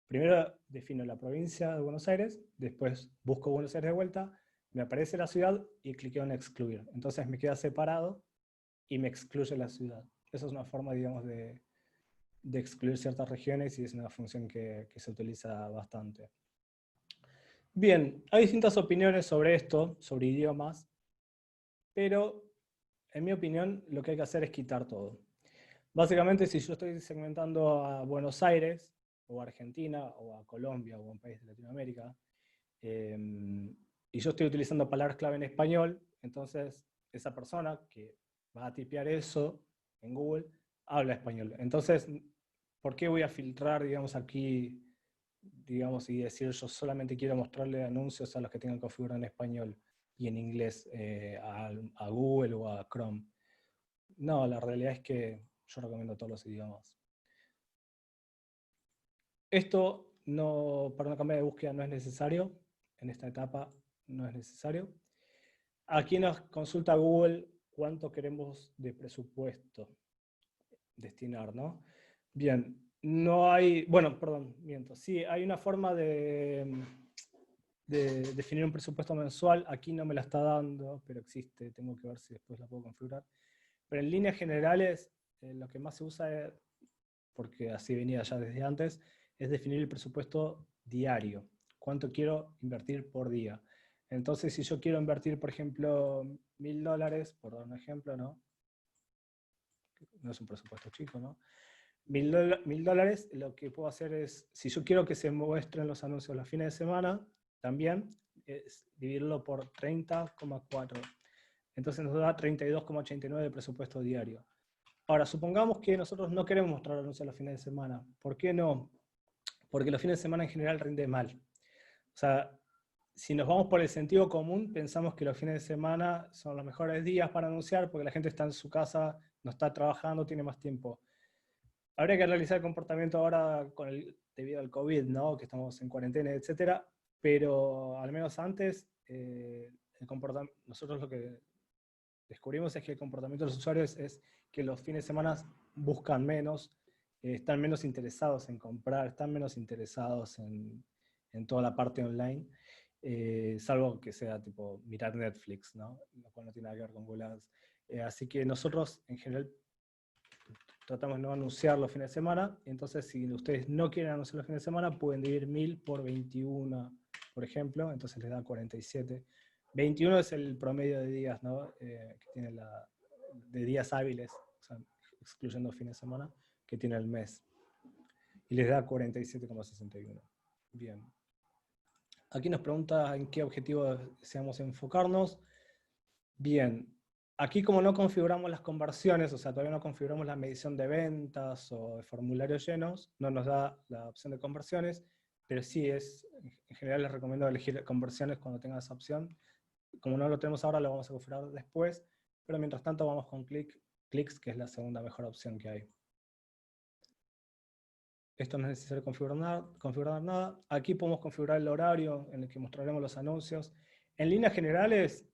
primero defino la provincia de Buenos Aires, después busco Buenos Aires de vuelta, me aparece la ciudad y cliqueo en excluir. Entonces me queda separado y me excluye la ciudad. Esa es una forma, digamos, de excluir ciertas regiones y es una función que se utiliza bastante. Bien, hay distintas opiniones sobre esto, sobre idiomas, pero en mi opinión lo que hay que hacer es quitar todo. Básicamente, si yo estoy segmentando a Buenos Aires, o a Argentina, o a Colombia, o a un país de Latinoamérica, y yo estoy utilizando palabras clave en español, entonces esa persona que va a tipear eso en Google habla español. Entonces, ¿por qué voy a filtrar, digamos, aquí, digamos, y decir yo solamente quiero mostrarle anuncios a los que tengan configurado en español y en inglés a Google o a Chrome? No, la realidad es que yo recomiendo todos los idiomas. Esto no, para una campaña de búsqueda no es necesario, en esta etapa no es necesario. Aquí nos consulta Google cuánto queremos de presupuesto destinar, ¿no? Bien, no hay, bueno, perdón, miento. Sí, hay una forma de definir un presupuesto mensual. Aquí no me la está dando, pero existe. Tengo que ver si después la puedo configurar. Pero en líneas generales, lo que más se usa, porque así venía ya desde antes, es definir el presupuesto diario. ¿Cuánto quiero invertir por día? Entonces, si yo quiero invertir, por ejemplo, $1000, por dar un ejemplo, ¿no? No es un presupuesto chico, ¿no? $1000, lo que puedo hacer es, si yo quiero que se muestren los anuncios los fines de semana, también es dividirlo por 30,4. Entonces nos da 32,89 de presupuesto diario. Ahora, supongamos que nosotros no queremos mostrar anuncios los fines de semana. ¿Por qué no? Porque los fines de semana en general rinde mal. O sea, si nos vamos por el sentido común, pensamos que los fines de semana son los mejores días para anunciar porque la gente está en su casa, no está trabajando, tiene más tiempo. Habría que analizar el comportamiento ahora debido al COVID, ¿no? Que estamos en cuarentena, etcétera, pero al menos antes, nosotros lo que descubrimos es que el comportamiento de los usuarios es que los fines de semana buscan menos, están menos interesados en comprar, están menos interesados en toda la parte online, salvo que sea tipo mirar Netflix, ¿no? Lo cual no tiene nada que ver con Google Ads. Así que nosotros en general tratamos de no anunciar los fines de semana, entonces si ustedes no quieren anunciar los fines de semana, pueden dividir 1000 por 21, por ejemplo, entonces les da 47. 21 es el promedio de días, ¿no? Que tiene de días hábiles, o sea, excluyendo fines de semana, que tiene el mes. Y les da 47,61. Bien. Aquí nos pregunta en qué objetivo deseamos enfocarnos. Bien. Aquí como no configuramos las conversiones, o sea, todavía no configuramos la medición de ventas o de formularios llenos, no nos da la opción de conversiones, pero sí en general les recomiendo elegir conversiones cuando tengan esa opción. Como no lo tenemos ahora, lo vamos a configurar después, pero mientras tanto vamos con clics, que es la segunda mejor opción que hay. Esto no es necesario configurar nada. Aquí podemos configurar el horario en el que mostraremos los anuncios. En líneas generales,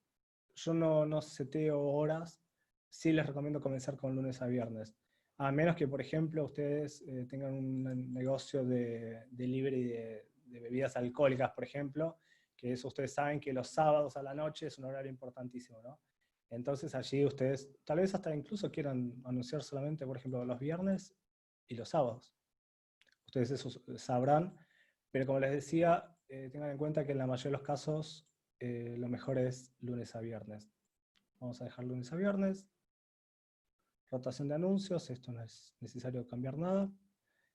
yo no seteo horas. Sí les recomiendo comenzar con lunes a viernes. A menos que, por ejemplo, ustedes tengan un negocio de delivery de bebidas alcohólicas, por ejemplo, que eso ustedes saben que los sábados a la noche es un horario importantísimo, ¿no? Entonces allí ustedes tal vez hasta incluso quieran anunciar solamente, por ejemplo, los viernes y los sábados. Ustedes eso sabrán, pero como les decía, tengan en cuenta que en la mayoría de los casos lo mejor es lunes a viernes. Vamos a dejar lunes a viernes. Rotación de anuncios, esto no es necesario cambiar nada.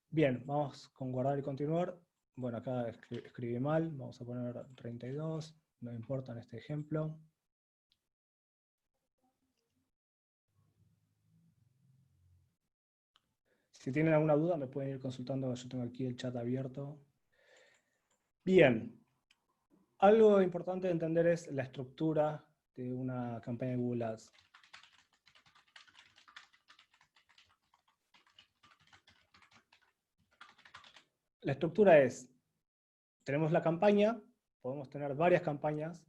Bien, vamos con guardar y continuar. Bueno, acá escribí mal, vamos a poner 32. no importa en este ejemplo. Si tienen alguna duda me pueden ir consultando, yo tengo aquí el chat abierto. Bien, algo importante de entender es la estructura de una campaña de Google Ads. La estructura es, tenemos la campaña, podemos tener varias campañas.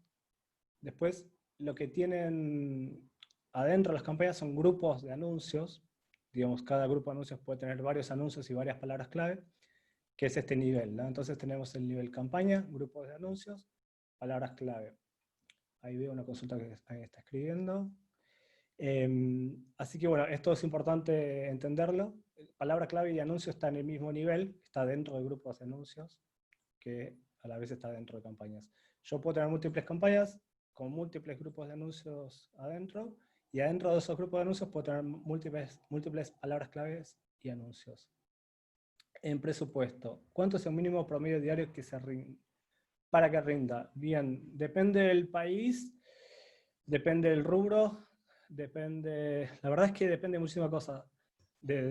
Después, lo que tienen adentro de las campañas son grupos de anuncios. Digamos, cada grupo de anuncios puede tener varios anuncios y varias palabras clave, que es este nivel, ¿no? Entonces tenemos el nivel campaña, grupos de anuncios, palabras clave. Ahí veo una consulta que alguien está escribiendo. Así que bueno, esto es importante entenderlo. Palabra clave y anuncio está en el mismo nivel, está dentro de grupos de anuncios, que a la vez está dentro de campañas. Yo puedo tener múltiples campañas con múltiples grupos de anuncios adentro, y adentro de esos grupos de anuncios puedo tener múltiples palabras claves y anuncios. En presupuesto, ¿cuánto es el mínimo promedio diario que se rinda? Para que rinda. Bien, depende del país, depende del rubro, depende, la verdad es que depende de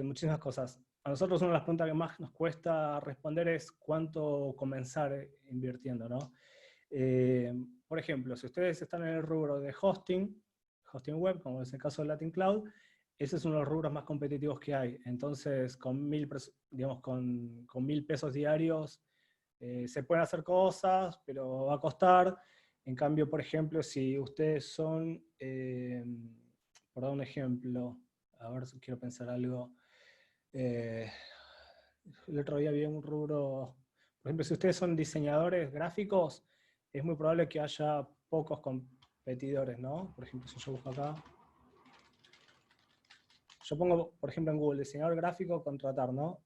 muchísimas cosas. A nosotros una de las preguntas que más nos cuesta responder es cuánto comenzar invirtiendo, ¿no? Por ejemplo, si ustedes están en el rubro de hosting web, como es el caso de Latin Cloud, ese es uno de los rubros más competitivos que hay. Entonces, con 1.000 pesos diarios, se pueden hacer cosas, pero va a costar. En cambio, por ejemplo, si ustedes son, por dar un ejemplo, a ver si quiero pensar algo, el otro día vi un rubro, por ejemplo, si ustedes son diseñadores gráficos, es muy probable que haya pocos competidores, ¿no? Por ejemplo, si yo busco acá, yo pongo, por ejemplo, en Google, diseñador gráfico, contratar, ¿no?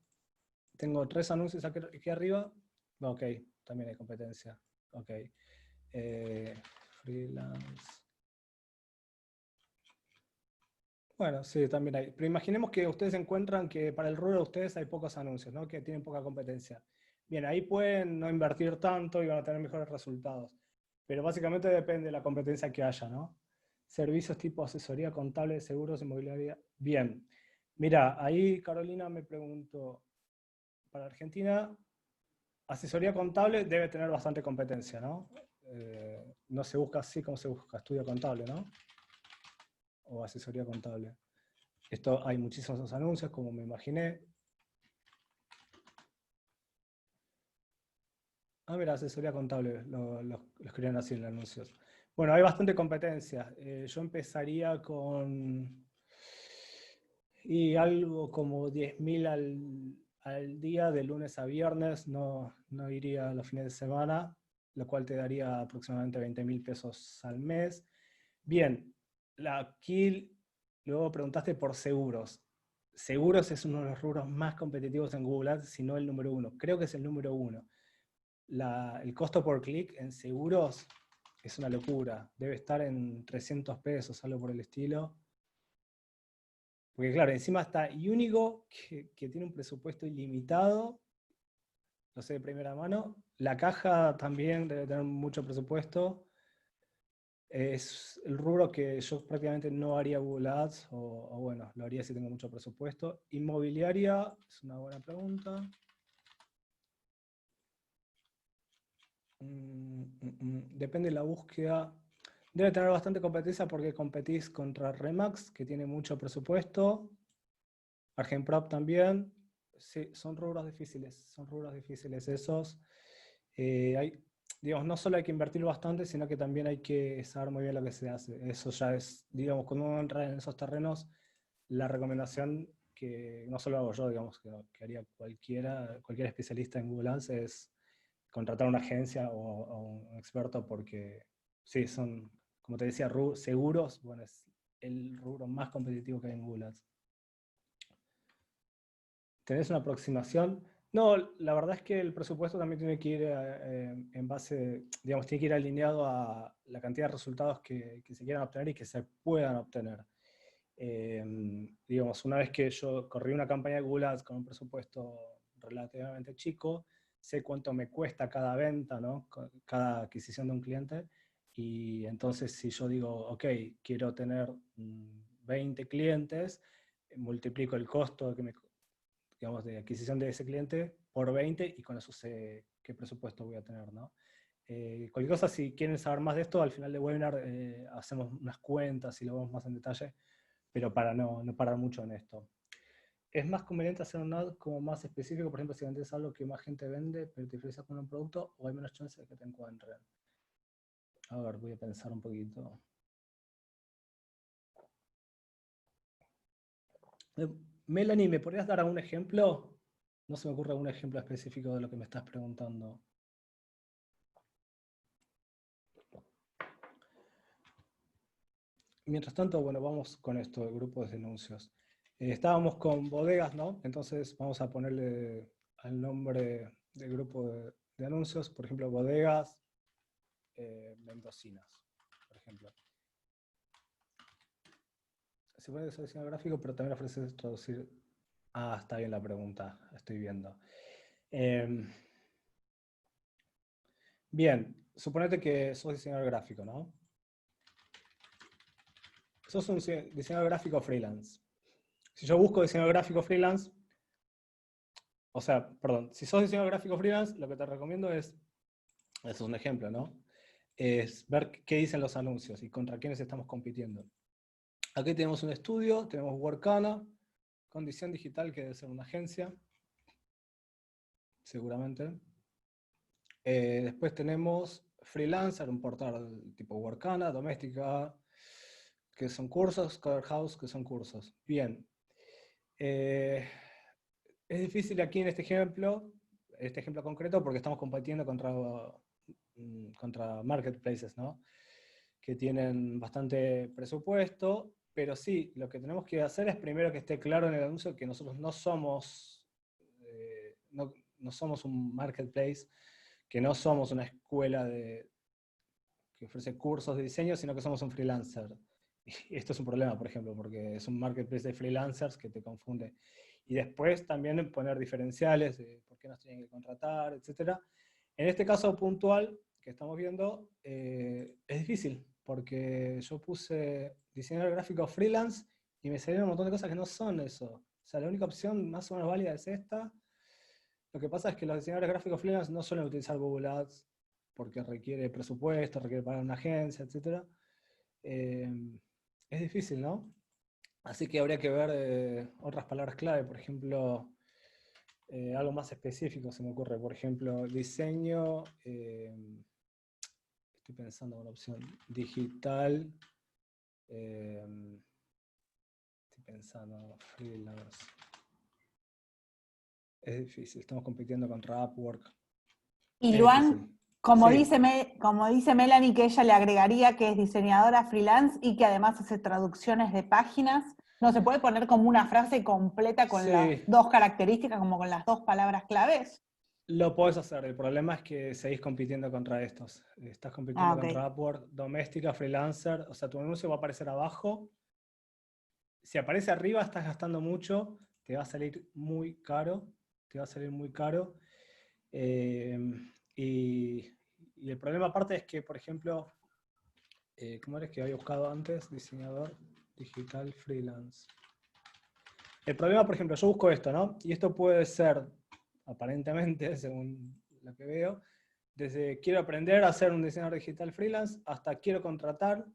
Tengo 3 anuncios aquí arriba, ok, también hay competencia, ok. Freelance. Bueno, sí, también hay. Pero imaginemos que ustedes encuentran que para el rubro de ustedes hay pocos anuncios, ¿no? Que tienen poca competencia. Bien, ahí pueden no invertir tanto y van a tener mejores resultados. Pero básicamente depende de la competencia que haya, ¿no? Servicios tipo asesoría contable, seguros, inmobiliaria. Bien. Mira, ahí Carolina me preguntó, para Argentina, asesoría contable debe tener bastante competencia, ¿no? No se busca así como se busca, estudio contable, ¿no? O asesoría contable. Esto hay muchísimos anuncios, como me imaginé. Ah, mira, asesoría contable, lo escribieron así en los anuncios. Bueno, hay bastante competencia. Yo empezaría con y algo como 10.000 al día, de lunes a viernes, no iría los fines de semana, lo cual te daría aproximadamente 20.000 pesos al mes. Bien, aquí luego preguntaste por seguros. Seguros es uno de los rubros más competitivos en Google Ads, si no el número 1. Creo que es el número 1. El costo por clic en seguros es una locura. Debe estar en 300 pesos, algo por el estilo. Porque claro, encima está Unigo, que tiene un presupuesto ilimitado, lo sé de primera mano. La caja también debe tener mucho presupuesto. Es el rubro que yo prácticamente no haría Google Ads, o bueno, lo haría si tengo mucho presupuesto. Inmobiliaria, es una buena pregunta. Depende de la búsqueda. Debe tener bastante competencia porque competís contra Remax, que tiene mucho presupuesto. Argenprop también. Sí, son rubros difíciles esos. Digamos, no solo hay que invertir bastante, sino que también hay que saber muy bien lo que se hace. Eso ya es, digamos, cuando uno entra en esos terrenos, la recomendación que no solo hago yo, digamos, que haría cualquier especialista en Google Ads es contratar una agencia o un experto, porque sí, son, como te decía, seguros, bueno, es el rubro más competitivo que hay en Google Ads. ¿Tenés una aproximación? No, la verdad es que el presupuesto también tiene que ir en base, digamos, tiene que ir alineado a la cantidad de resultados que se quieran obtener y que se puedan obtener. Digamos, una vez que yo corrí una campaña de Google Ads con un presupuesto relativamente chico, sé cuánto me cuesta cada venta, ¿no? Cada adquisición de un cliente, y entonces si yo digo, ok, quiero tener 20 clientes, multiplico el costo que digamos, de adquisición de ese cliente por 20 y con eso sé qué presupuesto voy a tener, ¿no? Cualquier cosa, si quieren saber más de esto, al final del webinar hacemos unas cuentas y lo vemos más en detalle, pero para no parar mucho en esto. Es más conveniente hacer un ad como más específico, por ejemplo, si vendes algo que más gente vende, pero te diferencias con un producto, o hay menos chances de que te encuentren. A ver, voy a pensar un poquito. Melanie, ¿me podrías dar algún ejemplo? No se me ocurre algún ejemplo específico de lo que me estás preguntando. Mientras tanto, bueno, vamos con esto, el grupo de anuncios. Estábamos con bodegas, ¿no? Entonces vamos a ponerle al nombre del grupo de anuncios, por ejemplo, bodegas mendocinas, por ejemplo. Se puede hacer diseño gráfico, pero también ofreces traducir. Ah, está bien la pregunta, estoy viendo. Bien, suponete que sos diseñador gráfico, ¿no? Sos un diseñador gráfico freelance. Si yo busco diseñador gráfico freelance, o sea, perdón, si sos diseñador gráfico freelance, lo que te recomiendo es un ejemplo, ¿no? Es ver qué dicen los anuncios y contra quiénes estamos compitiendo. Aquí tenemos un estudio, tenemos Workana, Condición Digital, que debe ser una agencia, seguramente. Después tenemos Freelancer, un portal tipo Workana, Doméstica, que son cursos, Color House, que son cursos. Bien. Es difícil aquí en este ejemplo concreto, porque estamos compitiendo contra marketplaces, ¿no? Que tienen bastante presupuesto, pero sí, lo que tenemos que hacer es primero que esté claro en el anuncio que nosotros no somos un marketplace, que no somos una escuela que ofrece cursos de diseño, sino que somos un freelancer. Y esto es un problema, por ejemplo, porque es un marketplace de freelancers que te confunde. Y después también poner diferenciales de por qué nos tienen que contratar, etc. En este caso puntual que estamos viendo, es difícil, porque yo puse diseñador gráfico freelance y me salieron un montón de cosas que no son eso. O sea, la única opción más o menos válida es esta. Lo que pasa es que los diseñadores gráficos freelance no suelen utilizar Google Ads porque requiere presupuesto, requiere pagar una agencia, etc. Es difícil, ¿no? Así que habría que ver otras palabras clave, por ejemplo, algo más específico se me ocurre, por ejemplo, diseño, estoy pensando en una opción, digital, estoy pensando, freelance. Es difícil, estamos compitiendo contra Upwork. Y Es Luan, difícil. como Sí, dice Melanie, que ella le agregaría que es diseñadora freelance y que además hace traducciones de páginas, ¿no se puede poner como una frase completa con las sí, dos características, como con las dos palabras claves? lo podés hacer. El problema es que seguís compitiendo contra estos. Estás Ah, compitiendo ok. contra Upwork, Doméstica, Freelancer. O sea, tu anuncio va a aparecer abajo. Si aparece arriba, estás gastando mucho. Te va a salir muy caro. Te va a salir muy caro. Eh, y, y el problema aparte es que, por ejemplo, ¿cómo eres que había buscado antes? Diseñador digital freelance. El problema, por ejemplo, yo busco esto, ¿no? Y esto puede ser, aparentemente, según lo que veo, desde quiero aprender a ser un diseñador digital freelance hasta quiero contratar,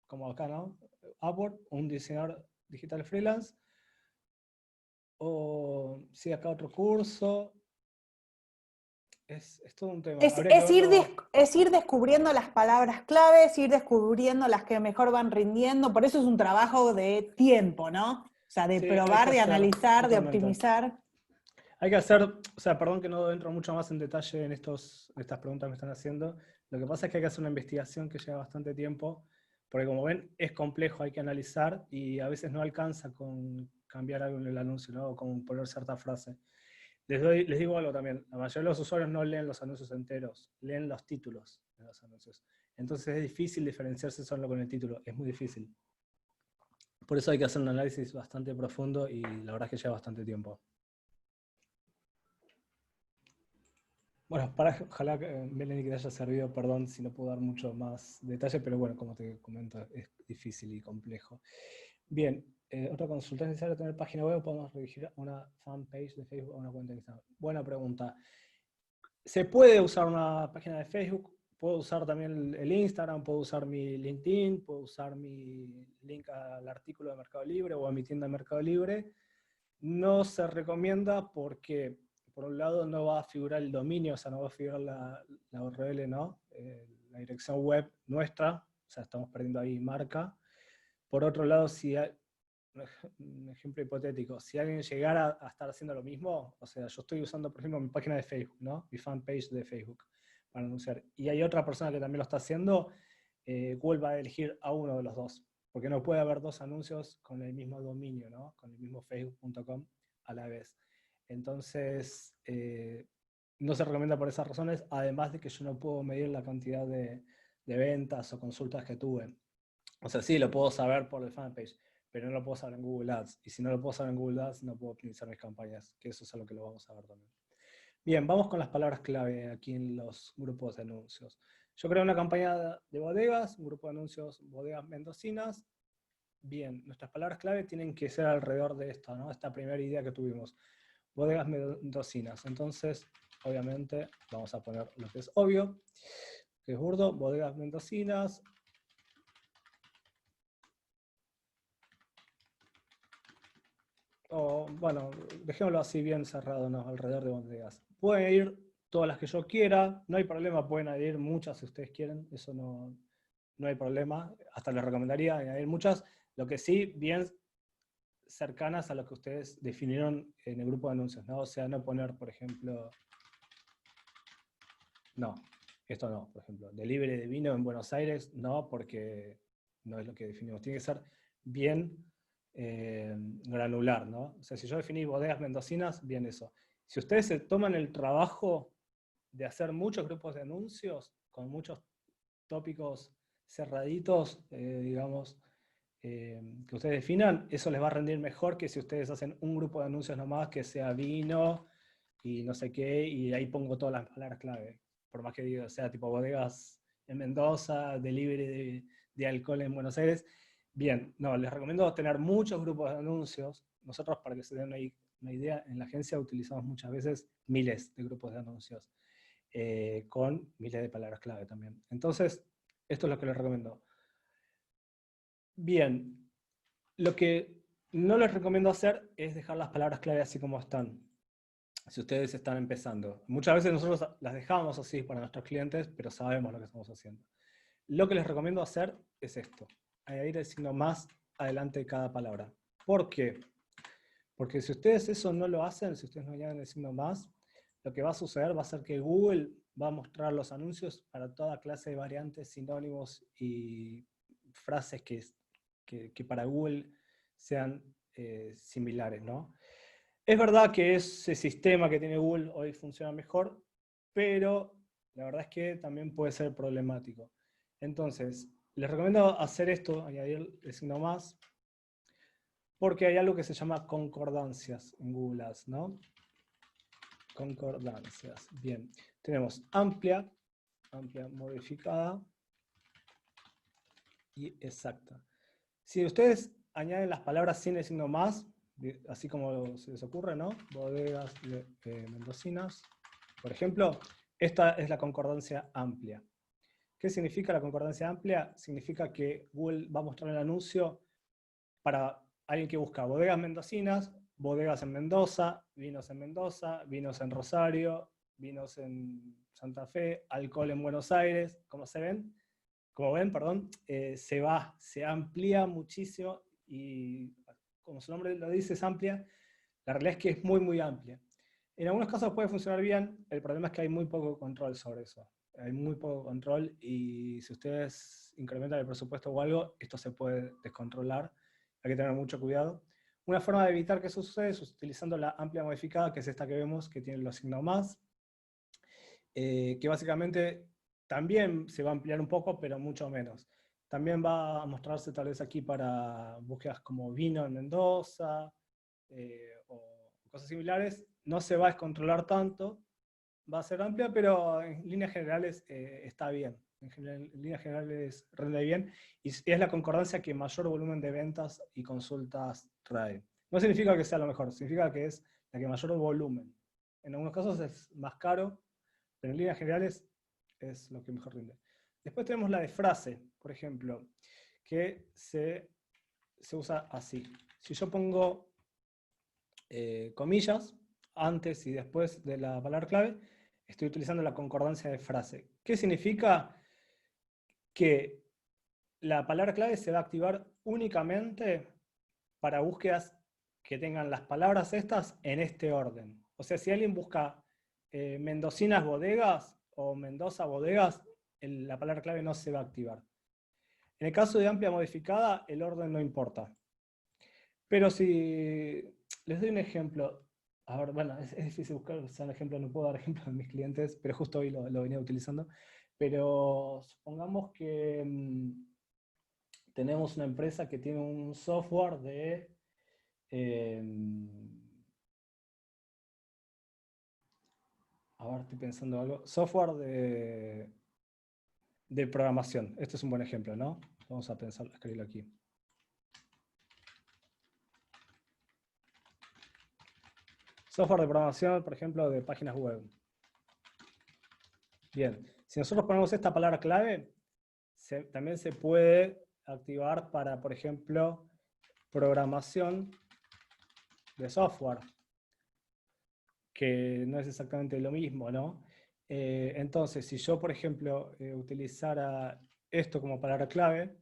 como acá, ¿no? Upwork, un diseñador digital freelance. O sí, acá otro curso. Es todo un tema. Habría que verlo. Es ir descubriendo las palabras claves, ir descubriendo las que mejor van rindiendo. Por eso es un trabajo de tiempo, ¿no? O sea, de Sí, hay probar, que de hacer, analizar, de totalmente. optimizar. Hay que hacer, o sea, perdón que no entro mucho más en detalle en estas preguntas que me están haciendo. Lo que pasa es que hay que hacer una investigación que lleva bastante tiempo, porque como ven, es complejo, hay que analizar y a veces no alcanza con cambiar algo en el anuncio, ¿no? O con poner cierta frase. Les digo algo también, la mayoría de los usuarios no leen los anuncios enteros, leen los títulos de los anuncios. Entonces es difícil diferenciarse solo con el título, es muy difícil. Por eso hay que hacer un análisis bastante profundo y la verdad es que lleva bastante tiempo. Bueno, ojalá que Melanie que te haya servido, perdón si no puedo dar mucho más detalle, pero bueno, como te comento, es difícil y complejo. Bien, otra consulta, ¿es necesario tener página web o podemos dirigir una fanpage de Facebook o una cuenta de Instagram? Buena pregunta. Se puede usar una página de Facebook, puedo usar también el Instagram, puedo usar mi LinkedIn, puedo usar mi link al artículo de Mercado Libre o a mi tienda de Mercado Libre. No se recomienda porque, por un lado, no va a figurar el dominio, o sea, no va a figurar la URL, ¿no? La dirección web nuestra, o sea, estamos perdiendo ahí marca. Por otro lado, si hay, un ejemplo hipotético, si alguien llegara a estar haciendo lo mismo, o sea, yo estoy usando, por ejemplo, mi página de Facebook, ¿no? Mi fanpage de Facebook para anunciar, y hay otra persona que también lo está haciendo, Google va a elegir a uno de los dos, porque no puede haber dos anuncios con el mismo dominio, ¿no? Con el mismo facebook.com a la vez. Entonces, no se recomienda por esas razones, además de que yo no puedo medir la cantidad de ventas o consultas que tuve. O sea, sí, lo puedo saber por el fanpage, pero no lo puedo saber en Google Ads. Y si no lo puedo saber en Google Ads, no puedo optimizar mis campañas, que eso es algo que lo vamos a ver también. Bien, vamos con las palabras clave aquí en los grupos de anuncios. Yo creo una campaña de bodegas, un grupo de anuncios bodegas mendocinas. Bien, nuestras palabras clave tienen que ser alrededor de esto, ¿no? Esta primera idea que tuvimos. Bodegas mendocinas. Entonces, obviamente, vamos a poner lo que es obvio, que es burdo, bodegas mendocinas. O, bueno, dejémoslo así bien cerrado, ¿no? Alrededor de bodegas. Pueden ir todas las que yo quiera, no hay problema, pueden añadir muchas si ustedes quieren, eso no hay problema, hasta les recomendaría añadir muchas, lo que sí, bien cercanas a lo que ustedes definieron en el grupo de anuncios, ¿no? O sea, no poner, por ejemplo, no, esto no, por ejemplo, delivery de vino en Buenos Aires, no, porque no es lo que definimos, tiene que ser bien granular, ¿no? O sea, si yo definí bodegas mendocinas, bien eso. Si ustedes se toman el trabajo de hacer muchos grupos de anuncios, con muchos tópicos cerraditos, digamos, que ustedes definan, eso les va a rendir mejor que si ustedes hacen un grupo de anuncios nomás que sea vino y no sé qué, y ahí pongo todas las palabras clave. Por más que diga, sea tipo bodegas en Mendoza, delivery de alcohol en Buenos Aires. Bien, no, les recomiendo tener muchos grupos de anuncios. Nosotros, para que se den una idea, en la agencia utilizamos muchas veces miles de grupos de anuncios, con miles de palabras clave también. Entonces, esto es lo que les recomiendo. Bien, lo que no les recomiendo hacer es dejar las palabras clave así como están, si ustedes están empezando. Muchas veces nosotros las dejamos así para nuestros clientes, pero sabemos lo que estamos haciendo. Lo que les recomiendo hacer es esto, añadir el signo más adelante de cada palabra. ¿Por qué? Porque si ustedes eso no lo hacen, si ustedes no añaden el signo más, lo que va a suceder va a ser que Google va a mostrar los anuncios para toda clase de variantes, sinónimos y frases que para Google sean similares, ¿no? Es verdad que ese sistema que tiene Google hoy funciona mejor, pero la verdad es que también puede ser problemático. Entonces, les recomiendo hacer esto, añadir el signo más, porque hay algo que se llama concordancias en Google Ads, ¿no? Concordancias. Bien, tenemos amplia modificada y exacta. Si ustedes añaden las palabras sin el signo más, así como se les ocurre, ¿no? Bodegas mendocinas, por ejemplo, esta es la concordancia amplia. ¿Qué significa la concordancia amplia? Significa que Google va a mostrar el anuncio para alguien que busca bodegas mendocinas, bodegas en Mendoza, vinos en Rosario, vinos en Santa Fe, alcohol en Buenos Aires, como ven, perdón, se amplía muchísimo y como su nombre lo dice, es amplia, la realidad es que es muy, muy amplia. En algunos casos puede funcionar bien, el problema es que hay muy poco control sobre eso. Hay muy poco control y si ustedes incrementan el presupuesto o algo, esto se puede descontrolar. Hay que tener mucho cuidado. Una forma de evitar que eso suceda es utilizando la amplia modificada, que es esta que vemos, que tiene los signos más, que básicamente también se va a ampliar un poco, pero mucho menos. También va a mostrarse tal vez aquí para búsquedas como vino en Mendoza o cosas similares. No se va a descontrolar tanto, va a ser amplia, pero en líneas generales está bien. En líneas generales rinde bien, y es la concordancia que mayor volumen de ventas y consultas trae. No significa que sea lo mejor, significa que es la que mayor volumen. En algunos casos es más caro, pero en líneas generales es lo que mejor rinde. Después tenemos la de frase, por ejemplo, que se usa así. Si yo pongo comillas antes y después de la palabra clave, estoy utilizando la concordancia de frase. ¿Qué significa? Que la palabra clave se va a activar únicamente para búsquedas que tengan las palabras estas en este orden. O sea, si alguien busca mendocinas bodegas o Mendoza bodegas, la palabra clave no se va a activar. En el caso de amplia modificada, el orden no importa. Pero si les doy un ejemplo, a ver, bueno, es difícil buscar, o sea, un ejemplo, no puedo dar ejemplos de mis clientes, pero justo hoy lo venía utilizando. Pero supongamos que tenemos una empresa que tiene un software de a ver, estoy pensando algo. Software de programación. Este es un buen ejemplo, ¿no? Vamos a pensar, escribirlo aquí. Software de programación, por ejemplo, de páginas web. Bien, si nosotros ponemos esta palabra clave, también se puede activar para, por ejemplo, programación de software, que no es exactamente lo mismo, ¿no? Entonces, si yo, por ejemplo, utilizara esto como palabra clave,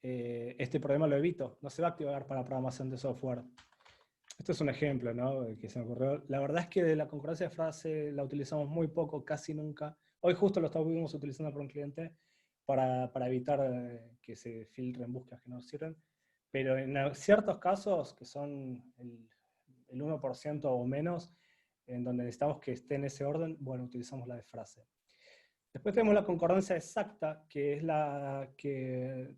este problema lo evito, no se va a activar para programación de software. Esto es un ejemplo, ¿no? Que se me ocurrió. La verdad es que de la concurrencia de frase la utilizamos muy poco, casi nunca. Hoy justo lo estuvimos utilizando por un cliente para evitar que se filtren búsquedas que no sirven. Pero en ciertos casos, que son el 1% o menos, en donde necesitamos que esté en ese orden, bueno, utilizamos la de frase. Después tenemos la concordancia exacta, que es la que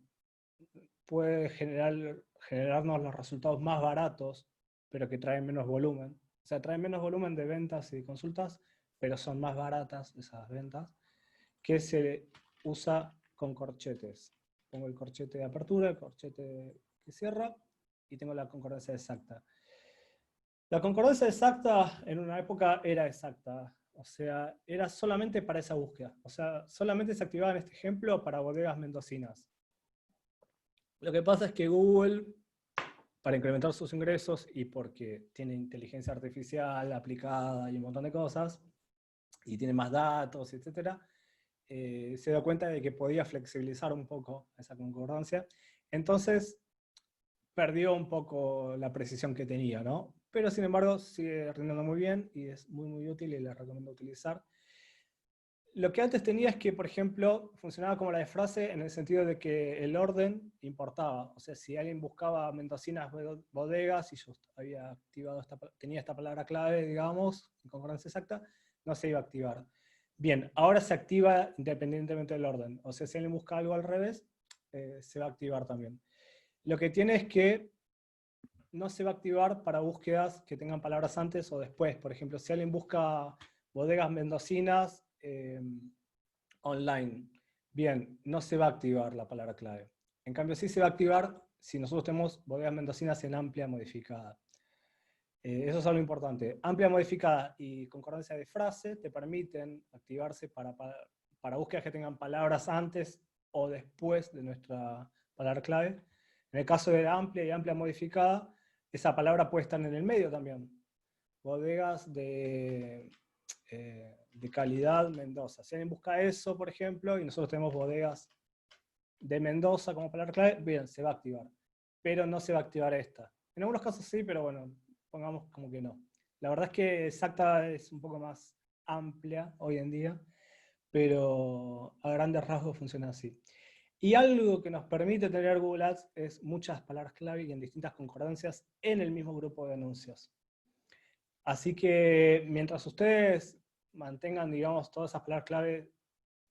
puede generarnos los resultados más baratos, pero que traen menos volumen. O sea, traen menos volumen de ventas y de consultas, pero son más baratas esas ventas, que se usa con corchetes. Pongo el corchete de apertura, el corchete que cierra, y tengo la concordancia exacta. La concordancia exacta en una época era exacta, o sea, era solamente para esa búsqueda. O sea, solamente se activaba en este ejemplo para bodegas mendocinas. Lo que pasa es que Google, para incrementar sus ingresos y porque tiene inteligencia artificial aplicada y un montón de cosas, y tiene más datos, etc., se dio cuenta de que podía flexibilizar un poco esa concordancia. Entonces, perdió un poco la precisión que tenía, ¿no? Pero sin embargo, sigue rindiendo muy bien y es muy, muy útil y la recomiendo utilizar. Lo que antes tenía es que, por ejemplo, funcionaba como la de frase en el sentido de que el orden importaba. O sea, si alguien buscaba mendocinas bodegas y yo había activado tenía esta palabra clave, digamos, en concordancia exacta, no se iba a activar. Bien, ahora se activa independientemente del orden. O sea, si alguien busca algo al revés, se va a activar también. Lo que tiene es que no se va a activar para búsquedas que tengan palabras antes o después. Por ejemplo, si alguien busca bodegas mendocinas online, bien, no se va a activar la palabra clave. En cambio, sí se va a activar si nosotros tenemos bodegas mendocinas en amplia modificada. Eso es algo importante. Amplia modificada y concordancia de frase te permiten activarse para búsquedas que tengan palabras antes o después de nuestra palabra clave. En el caso de amplia y amplia modificada, esa palabra puede estar en el medio también. Bodegas de calidad Mendoza. Si alguien busca eso, por ejemplo, y nosotros tenemos bodegas de Mendoza como palabra clave, bien, se va a activar. Pero no se va a activar esta. En algunos casos sí, pero bueno, pongamos como que no. La verdad es que exacta es un poco más amplia hoy en día, pero a grandes rasgos funciona así. Y algo que nos permite tener Google Ads es muchas palabras clave y en distintas concordancias en el mismo grupo de anuncios. Así que mientras ustedes mantengan, digamos, todas esas palabras clave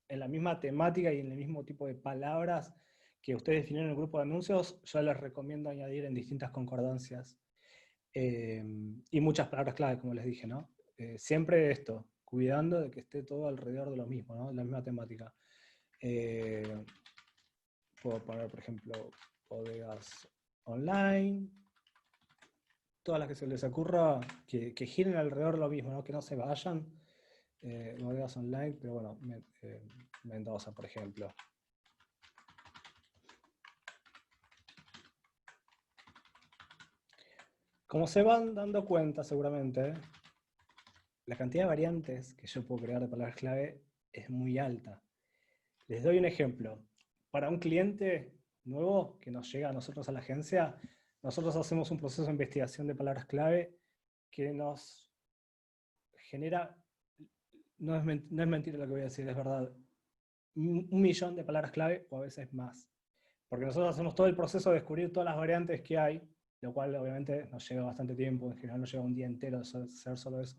en la misma temática y en el mismo tipo de palabras que ustedes definieron en el grupo de anuncios, yo les recomiendo añadir en distintas concordancias y muchas palabras clave, como les dije, ¿no? siempre esto, cuidando de que esté todo alrededor de lo mismo, ¿no? La misma temática. Puedo poner, por ejemplo, bodegas online, todas las que se les ocurra, que giren alrededor de lo mismo, ¿no? Que no se vayan. Bodegas online, pero bueno, Mendoza, por ejemplo. Como se van dando cuenta seguramente, la cantidad de variantes que yo puedo crear de palabras clave es muy alta. Les doy un ejemplo. Para un cliente nuevo que nos llega a nosotros a la agencia, nosotros hacemos un proceso de investigación de palabras clave que nos genera, no es mentira lo que voy a decir, es verdad, 1.000.000 de palabras clave o a veces más. Porque nosotros hacemos todo el proceso de descubrir todas las variantes que hay, lo cual obviamente nos lleva bastante tiempo, en general nos lleva un día entero hacer solo eso.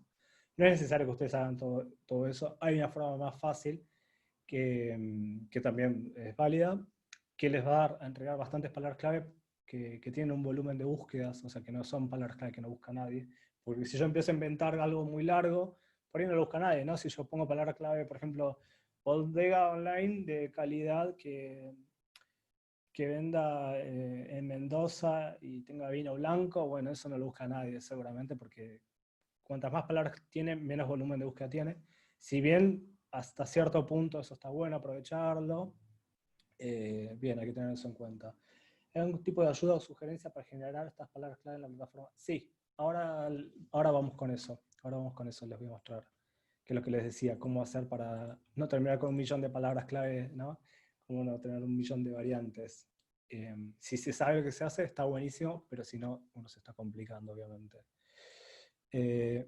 No es necesario que ustedes hagan todo eso, hay una forma más fácil que también es válida, que les va a entregar bastantes palabras clave que tienen un volumen de búsquedas, o sea que no son palabras clave que no busca nadie, porque si yo empiezo a inventar algo muy largo, por ahí no lo busca nadie, ¿no? Si yo pongo palabras clave, por ejemplo, bodega online de calidad que venda en Mendoza y tenga vino blanco, bueno, eso no lo busca nadie seguramente, porque cuantas más palabras tiene, menos volumen de búsqueda tiene. Si bien hasta cierto punto eso está bueno aprovecharlo, bien, hay que tener eso en cuenta. ¿Hay algún tipo de ayuda o sugerencia para generar estas palabras clave en la plataforma? Sí, ahora vamos con eso. Ahora vamos con eso, les voy a mostrar. Que es lo que les decía, cómo hacer para no terminar con 1.000.000 de palabras clave, ¿no? Cómo no tener 1.000.000 de variantes. Si se sabe lo que se hace, está buenísimo, pero si no, uno se está complicando, obviamente.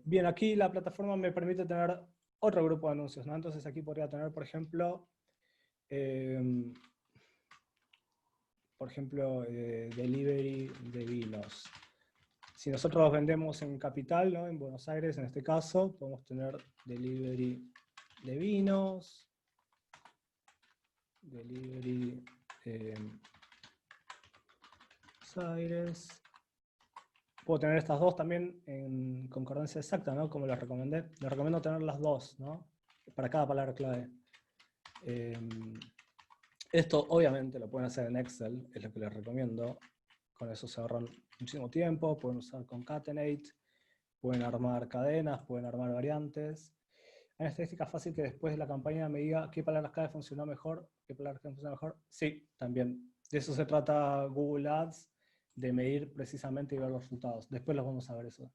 Bien, aquí la plataforma me permite tener otro grupo de anuncios, ¿no? Entonces aquí podría tener, por ejemplo, delivery de vinos. Si nosotros vendemos en Capital, ¿no? En Buenos Aires, en este caso, podemos tener delivery de vinos, delivery Buenos Aires. Puedo tener estas dos también en concordancia exacta, ¿no? Como les recomendé. Les recomiendo tener las dos, ¿no? Para cada palabra clave. Esto obviamente lo pueden hacer en Excel, es lo que les recomiendo. Con eso se ahorran muchísimo tiempo, pueden usar concatenate, pueden armar cadenas, pueden armar variantes. Hay una estadística fácil que después de la campaña me diga qué palabras clave funcionó mejor, qué palabras clave funcionó mejor. Sí, también. De eso se trata Google Ads, de medir precisamente y ver los resultados. Después los vamos a ver eso.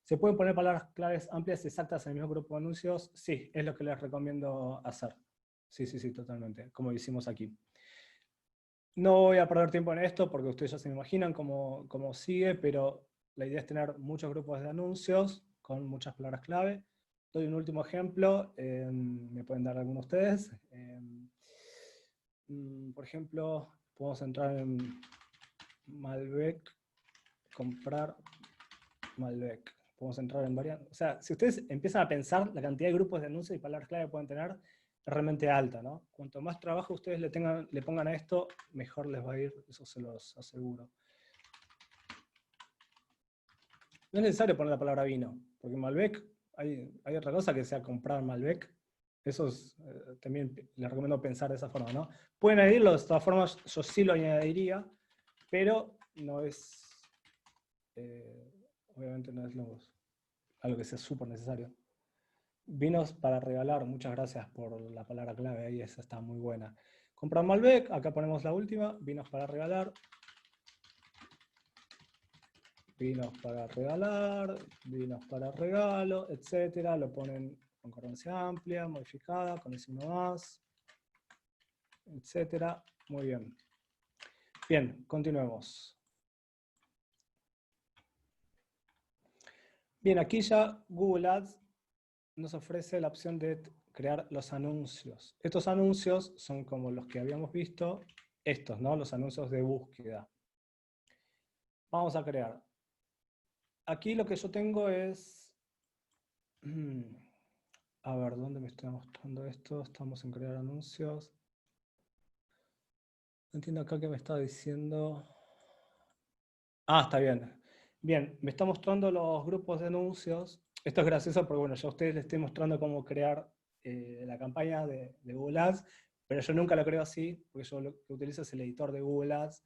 ¿Se pueden poner palabras claves amplias y exactas en el mismo grupo de anuncios? Sí, es lo que les recomiendo hacer. Sí, totalmente, como hicimos aquí. No voy a perder tiempo en esto porque ustedes ya se me imaginan cómo sigue, pero la idea es tener muchos grupos de anuncios con muchas palabras clave. Doy un último ejemplo, me pueden dar algunos de ustedes. Por ejemplo, podemos entrar en Malbec, comprar Malbec. Podemos entrar en varias. O sea, si ustedes empiezan a pensar la cantidad de grupos de anuncios y palabras clave que pueden tener, es realmente alta, ¿no? Cuanto más trabajo ustedes le pongan a esto, mejor les va a ir, eso se los aseguro. No es necesario poner la palabra vino, porque Malbec, hay otra cosa que sea comprar Malbec. Eso es, también les recomiendo pensar de esa forma, ¿no? Pueden añadirlo, de todas formas, yo sí lo añadiría, pero no es, obviamente no es algo que sea súper necesario. Vinos para regalar, muchas gracias por la palabra clave, ahí esa está muy buena. Comprar Malbec, acá ponemos la última, vinos para regalar. Vinos para regalar, vinos para regalo, etcétera. Lo ponen con concordancia amplia, modificada, con ese uno más, etcétera. Muy bien. Bien, continuemos. Bien, aquí ya Google Ads nos ofrece la opción de crear los anuncios. Estos anuncios son como los que habíamos visto, estos, ¿no? Los anuncios de búsqueda. Vamos a crear. Aquí lo que yo tengo es... A ver, ¿dónde me estoy mostrando esto? Estamos en crear anuncios. No entiendo acá qué me está diciendo. Ah, está bien. Bien, me está mostrando los grupos de anuncios. Esto es gracioso porque, bueno, yo a ustedes les estoy mostrando cómo crear la campaña de Google Ads, pero yo nunca lo creo así, porque yo lo que utilizo es el editor de Google Ads,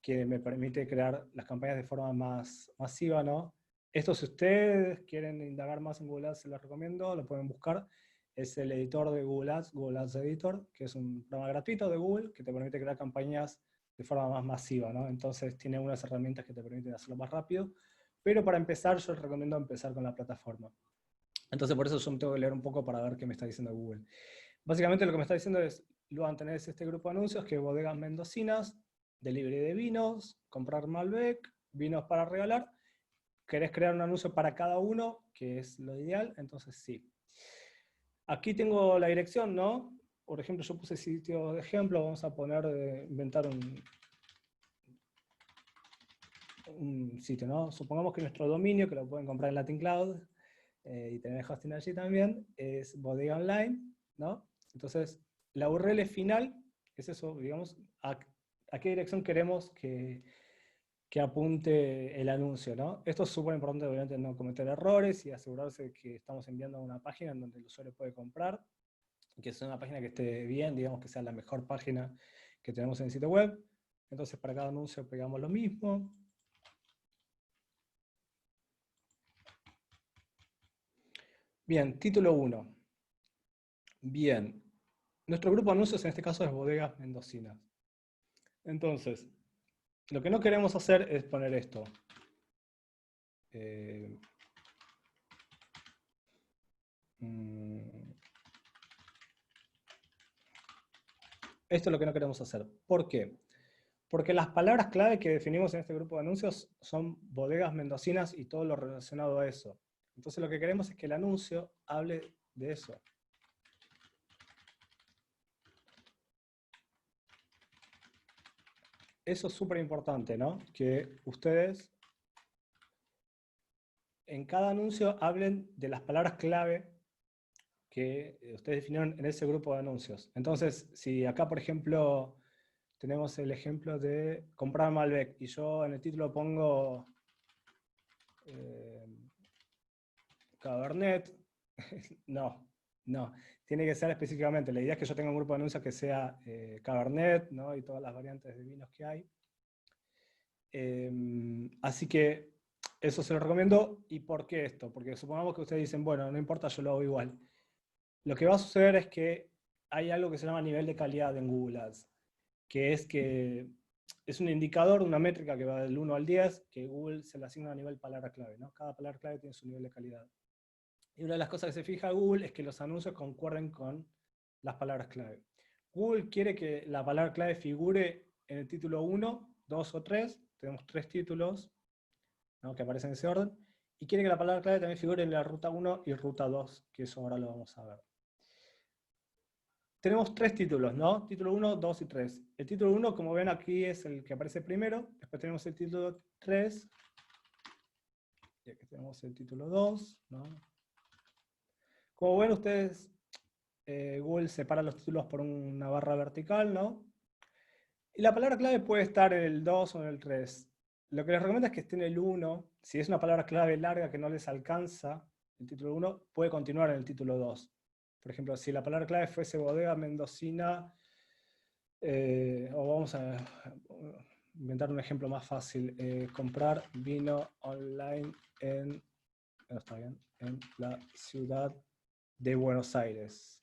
que me permite crear las campañas de forma más masiva, ¿no? Esto, si ustedes quieren indagar más en Google Ads, se los recomiendo, lo pueden buscar. Es el editor de Google Ads Editor, que es un programa gratuito de Google que te permite crear campañas de forma más masiva, ¿no? Entonces tiene unas herramientas que te permiten hacerlo más rápido, pero para empezar yo les recomiendo empezar con la plataforma. Entonces por eso yo me tengo que leer un poco para ver qué me está diciendo Google. Básicamente lo que me está diciendo es, Luan, tenés este grupo de anuncios que bodegas mendocinas, delivery de vinos, comprar Malbec, vinos para regalar. ¿Querés crear un anuncio para cada uno? Que es lo ideal, entonces sí. Aquí tengo la dirección, ¿no? Por ejemplo, yo puse sitio de ejemplo, vamos a poner, inventar un sitio, ¿no? Supongamos que nuestro dominio, que lo pueden comprar en Latin Cloud, y tener hosting allí también, es bodega online, ¿no? Entonces, la URL final es eso, digamos, a qué dirección queremos que apunte el anuncio, ¿no? Esto es súper importante, obviamente, no cometer errores y asegurarse de que estamos enviando a una página en donde el usuario puede comprar, que sea una página que esté bien, digamos que sea la mejor página que tenemos en el sitio web. Entonces, para cada anuncio pegamos lo mismo. Bien, título 1. Bien, nuestro grupo de anuncios en este caso es Bodegas Mendocinas. Entonces, lo que no queremos hacer es poner esto. Esto es lo que no queremos hacer. ¿Por qué? Porque las palabras clave que definimos en este grupo de anuncios son bodegas mendocinas y todo lo relacionado a eso. Entonces lo que queremos es que el anuncio hable de eso. Eso es súper importante, ¿no? Que ustedes en cada anuncio hablen de las palabras clave que ustedes definieron en ese grupo de anuncios. Entonces, si acá, por ejemplo, tenemos el ejemplo de comprar Malbec y yo en el título pongo Cabernet, no, tiene que ser específicamente. La idea es que yo tenga un grupo de anuncios que sea Cabernet, ¿no? Y todas las variantes de vinos que hay. Así que eso se lo recomiendo. ¿Y por qué esto? Porque supongamos que ustedes dicen, bueno, no importa, yo lo hago igual. Lo que va a suceder es que hay algo que se llama nivel de calidad en Google Ads, que es un indicador, una métrica que va del 1 al 10, que Google se le asigna a nivel palabra clave, ¿no? Cada palabra clave tiene su nivel de calidad. Y una de las cosas que se fija Google es que los anuncios concuerden con las palabras clave. Google quiere que la palabra clave figure en el título 1, 2 o 3, tenemos 3 títulos, ¿no? Que aparecen en ese orden, y quiere que la palabra clave también figure en la ruta 1 y ruta 2, que eso ahora lo vamos a ver. Tenemos 3 títulos, ¿no? Título 1, 2 y 3. El título 1, como ven aquí, es el que aparece primero, después tenemos el título 3, y aquí tenemos el título 2, ¿no? Como ven ustedes, Google separa los títulos por una barra vertical, ¿no? Y la palabra clave puede estar en el 2 o en el 3. Lo que les recomiendo es que esté en el 1. Si es una palabra clave larga que no les alcanza el título 1, puede continuar en el título 2. Por ejemplo, si la palabra clave fuese bodega mendocina, o vamos a inventar un ejemplo más fácil, comprar vino online en la ciudad de Buenos Aires.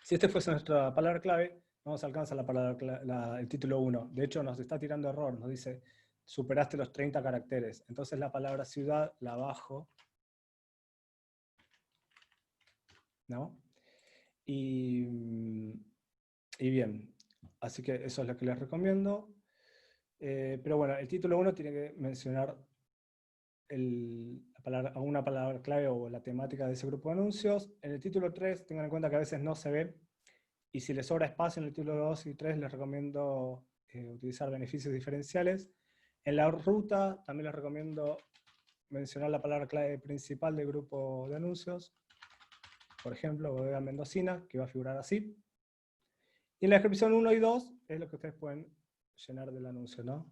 Si este fuese nuestra palabra clave, no nos alcanza el título 1. De hecho, nos está tirando error. Nos dice, superaste los 30 caracteres. Entonces la palabra ciudad la bajo, ¿no? Y bien, así que eso es lo que les recomiendo. Pero bueno, el título 1 tiene que mencionar alguna palabra clave o la temática de ese grupo de anuncios. En el título 3, tengan en cuenta que a veces no se ve, y si les sobra espacio en el título 2 y 3, les recomiendo utilizar beneficios diferenciales. En la ruta también les recomiendo mencionar la palabra clave principal del grupo de anuncios. Por ejemplo, bodega mendocina, que va a figurar así. Y en la descripción 1 y 2 es lo que ustedes pueden llenar del anuncio, ¿no?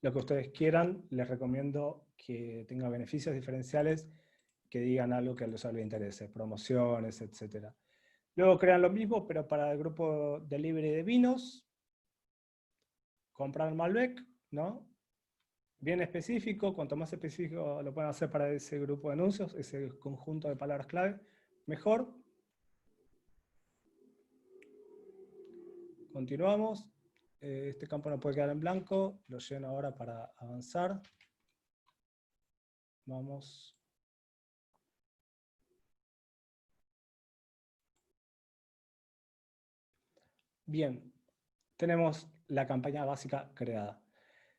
lo que ustedes quieran, les recomiendo que tenga beneficios diferenciales que digan algo que al usuario le interese, promociones, etc. Luego crean lo mismo, pero para el grupo delivery de vinos, comprar Malbec, ¿no? Bien específico, cuanto más específico lo pueden hacer para ese grupo de anuncios, ese conjunto de palabras clave, mejor. Continuamos. Este campo no puede quedar en blanco, lo lleno ahora para avanzar. Vamos. Bien, tenemos la campaña básica creada.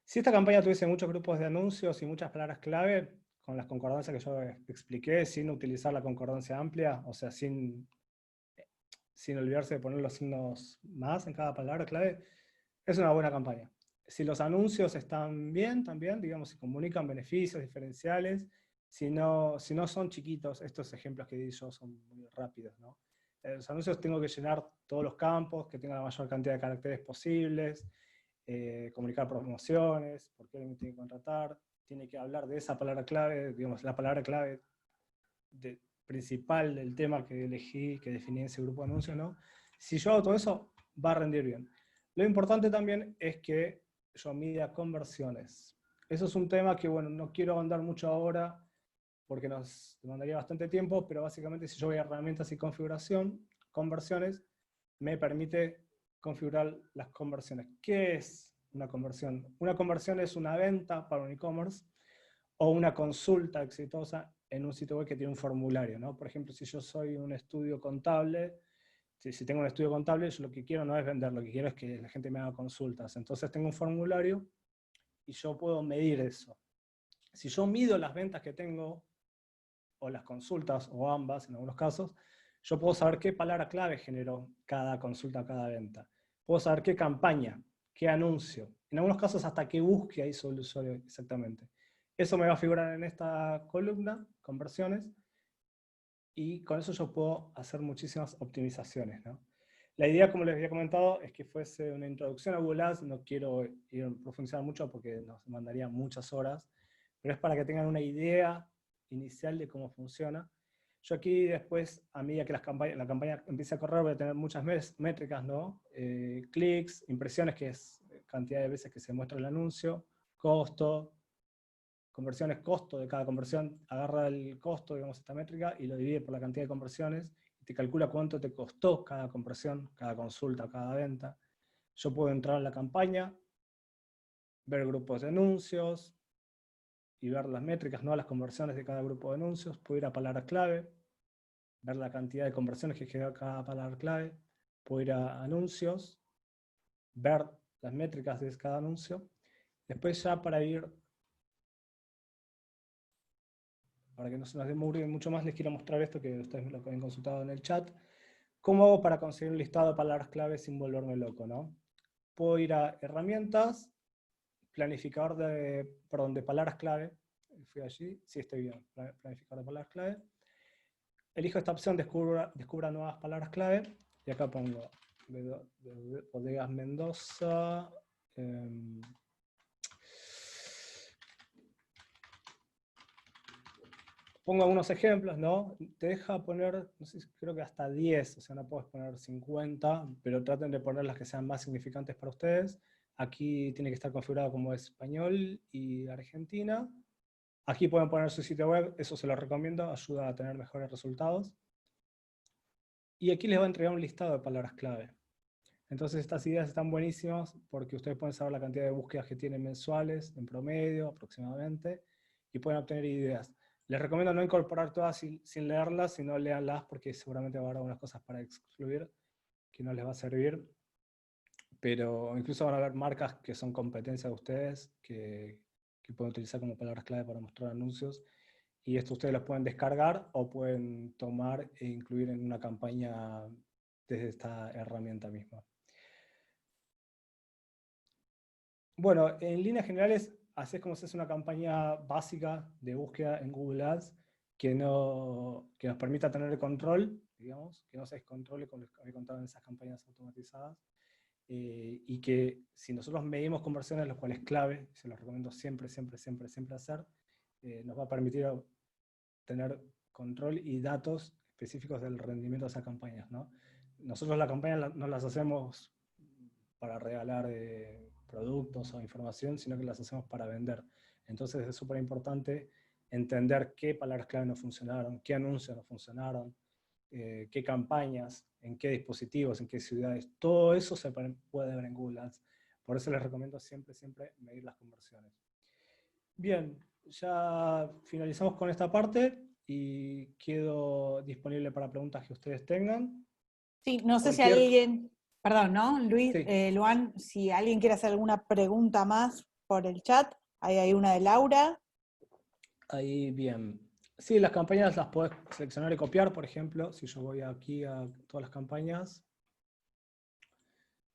Si esta campaña tuviese muchos grupos de anuncios y muchas palabras clave, con las concordancias que yo expliqué, sin utilizar la concordancia amplia, o sea, sin olvidarse de poner los signos más en cada palabra clave, es una buena campaña. Si los anuncios están bien, también, digamos, si comunican beneficios diferenciales, si no son chiquitos, estos ejemplos que di yo son muy rápidos, ¿no? Los anuncios tengo que llenar todos los campos, que tengan la mayor cantidad de caracteres posibles, comunicar promociones, por qué me tiene que contratar, tiene que hablar de esa palabra clave, digamos, la palabra clave principal del tema que elegí, que definí en ese grupo de anuncios, ¿no? Si yo hago todo eso, va a rendir bien. Lo importante también es que yo mida conversiones. Eso es un tema que, bueno, no quiero ahondar mucho ahora, porque nos demandaría bastante tiempo, pero básicamente si yo voy a herramientas y configuración, conversiones, me permite configurar las conversiones. ¿Qué es una conversión? Una conversión es una venta para un e-commerce o una consulta exitosa en un sitio web que tiene un formulario, ¿no? Por ejemplo, si yo soy un estudio contable, si tengo un estudio contable, yo lo que quiero no es vender, lo que quiero es que la gente me haga consultas. Entonces tengo un formulario y yo puedo medir eso. Si yo mido las ventas que tengo, o las consultas, o ambas en algunos casos, yo puedo saber qué palabra clave generó cada consulta, cada venta. Puedo saber qué campaña, qué anuncio. En algunos casos hasta qué búsqueda hizo el usuario exactamente. Eso me va a figurar en esta columna, conversiones, y con eso yo puedo hacer muchísimas optimizaciones, ¿no? La idea, como les había comentado, es que fuese una introducción a Google Ads. No quiero ir a profundizar mucho porque nos demandaría muchas horas, pero es para que tengan una idea inicial de cómo funciona. Yo aquí después, a medida que la campaña empiece a correr, voy a tener muchas métricas, ¿no? Clics, impresiones, que es cantidad de veces que se muestra el anuncio, costo, conversiones, costo de cada conversión, agarra el costo, digamos, esta métrica, y lo divide por la cantidad de conversiones, y te calcula cuánto te costó cada conversión, cada consulta, cada venta. Yo puedo entrar en la campaña, ver grupos de anuncios, y ver las métricas, no las conversiones de cada grupo de anuncios. Puedo ir a palabra clave, ver la cantidad de conversiones que genera cada palabra clave. Puedo ir a anuncios, ver las métricas de cada anuncio. Después ya para que no se nos demore mucho más, les quiero mostrar esto que ustedes me lo habían consultado en el chat. ¿Cómo hago para conseguir un listado de palabras clave sin volverme loco, ¿no? Puedo ir a herramientas, planificador de palabras clave. Fui allí, sí, estoy bien, planificador de palabras clave. Elijo esta opción, descubra nuevas palabras clave, y acá pongo Bodegas Mendoza. Pongo algunos ejemplos, ¿no? Te deja poner, no sé, creo que hasta 10, o sea, no puedes poner 50, pero traten de poner las que sean más significantes para ustedes. Aquí tiene que estar configurado como español y Argentina. Aquí pueden poner su sitio web, eso se lo recomiendo, ayuda a tener mejores resultados. Y aquí les va a entregar un listado de palabras clave. Entonces estas ideas están buenísimas porque ustedes pueden saber la cantidad de búsquedas que tienen mensuales, en promedio, aproximadamente, y pueden obtener ideas. Les recomiendo no incorporar todas sin leerlas, sino léanlas porque seguramente va a haber algunas cosas para excluir que no les va a servir. Pero incluso van a haber marcas que son competencia de ustedes, que pueden utilizar como palabras clave para mostrar anuncios. Y esto ustedes los pueden descargar o pueden tomar e incluir en una campaña desde esta herramienta misma. Bueno, en líneas generales, así es como se hace una campaña básica de búsqueda en Google Ads que nos permita tener el control, digamos, que no se descontrole con lo que había contado en esas campañas automatizadas. y que si nosotros medimos conversiones, lo cual es clave, se los recomiendo siempre, siempre, siempre, siempre hacer, nos va a permitir tener control y datos específicos del rendimiento de esas campañas, ¿no? Nosotros las campañas no las hacemos para regalar productos o información, sino que las hacemos para vender. Entonces es súper importante entender qué palabras clave no funcionaron, qué anuncios no funcionaron, qué campañas, en qué dispositivos, en qué ciudades. Todo eso se puede ver en Google Ads. Por eso les recomiendo siempre, siempre medir las conversiones. Bien, ya finalizamos con esta parte y quedo disponible para preguntas que ustedes tengan. Sí, no sé si Cualquier... alguien, perdón, ¿no? Luis, Sí. Luan, si alguien quiere hacer alguna pregunta más por el chat, ahí hay una de Laura. Ahí, bien. Sí, las campañas las podés seleccionar y copiar, por ejemplo, si yo voy aquí a todas las campañas,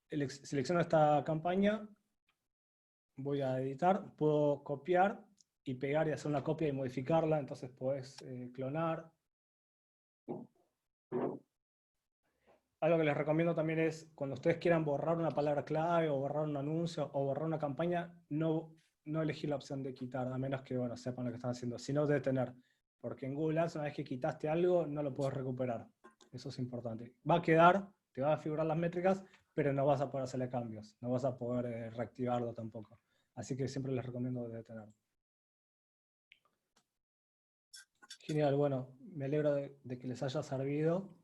selecciono esta campaña, voy a editar, puedo copiar y pegar y hacer una copia y modificarla, entonces podés clonar. Algo que les recomiendo también es, cuando ustedes quieran borrar una palabra clave, o borrar un anuncio, o borrar una campaña, no elegir la opción de quitar, a menos que, bueno, sepan lo que están haciendo, sino detener. Porque en Google Ads, una vez que quitaste algo, no lo puedes recuperar. Eso es importante. Va a quedar, te va a figurar las métricas, pero no vas a poder hacerle cambios. No vas a poder reactivarlo tampoco. Así que siempre les recomiendo detener. Genial, bueno, me alegro de que les haya servido.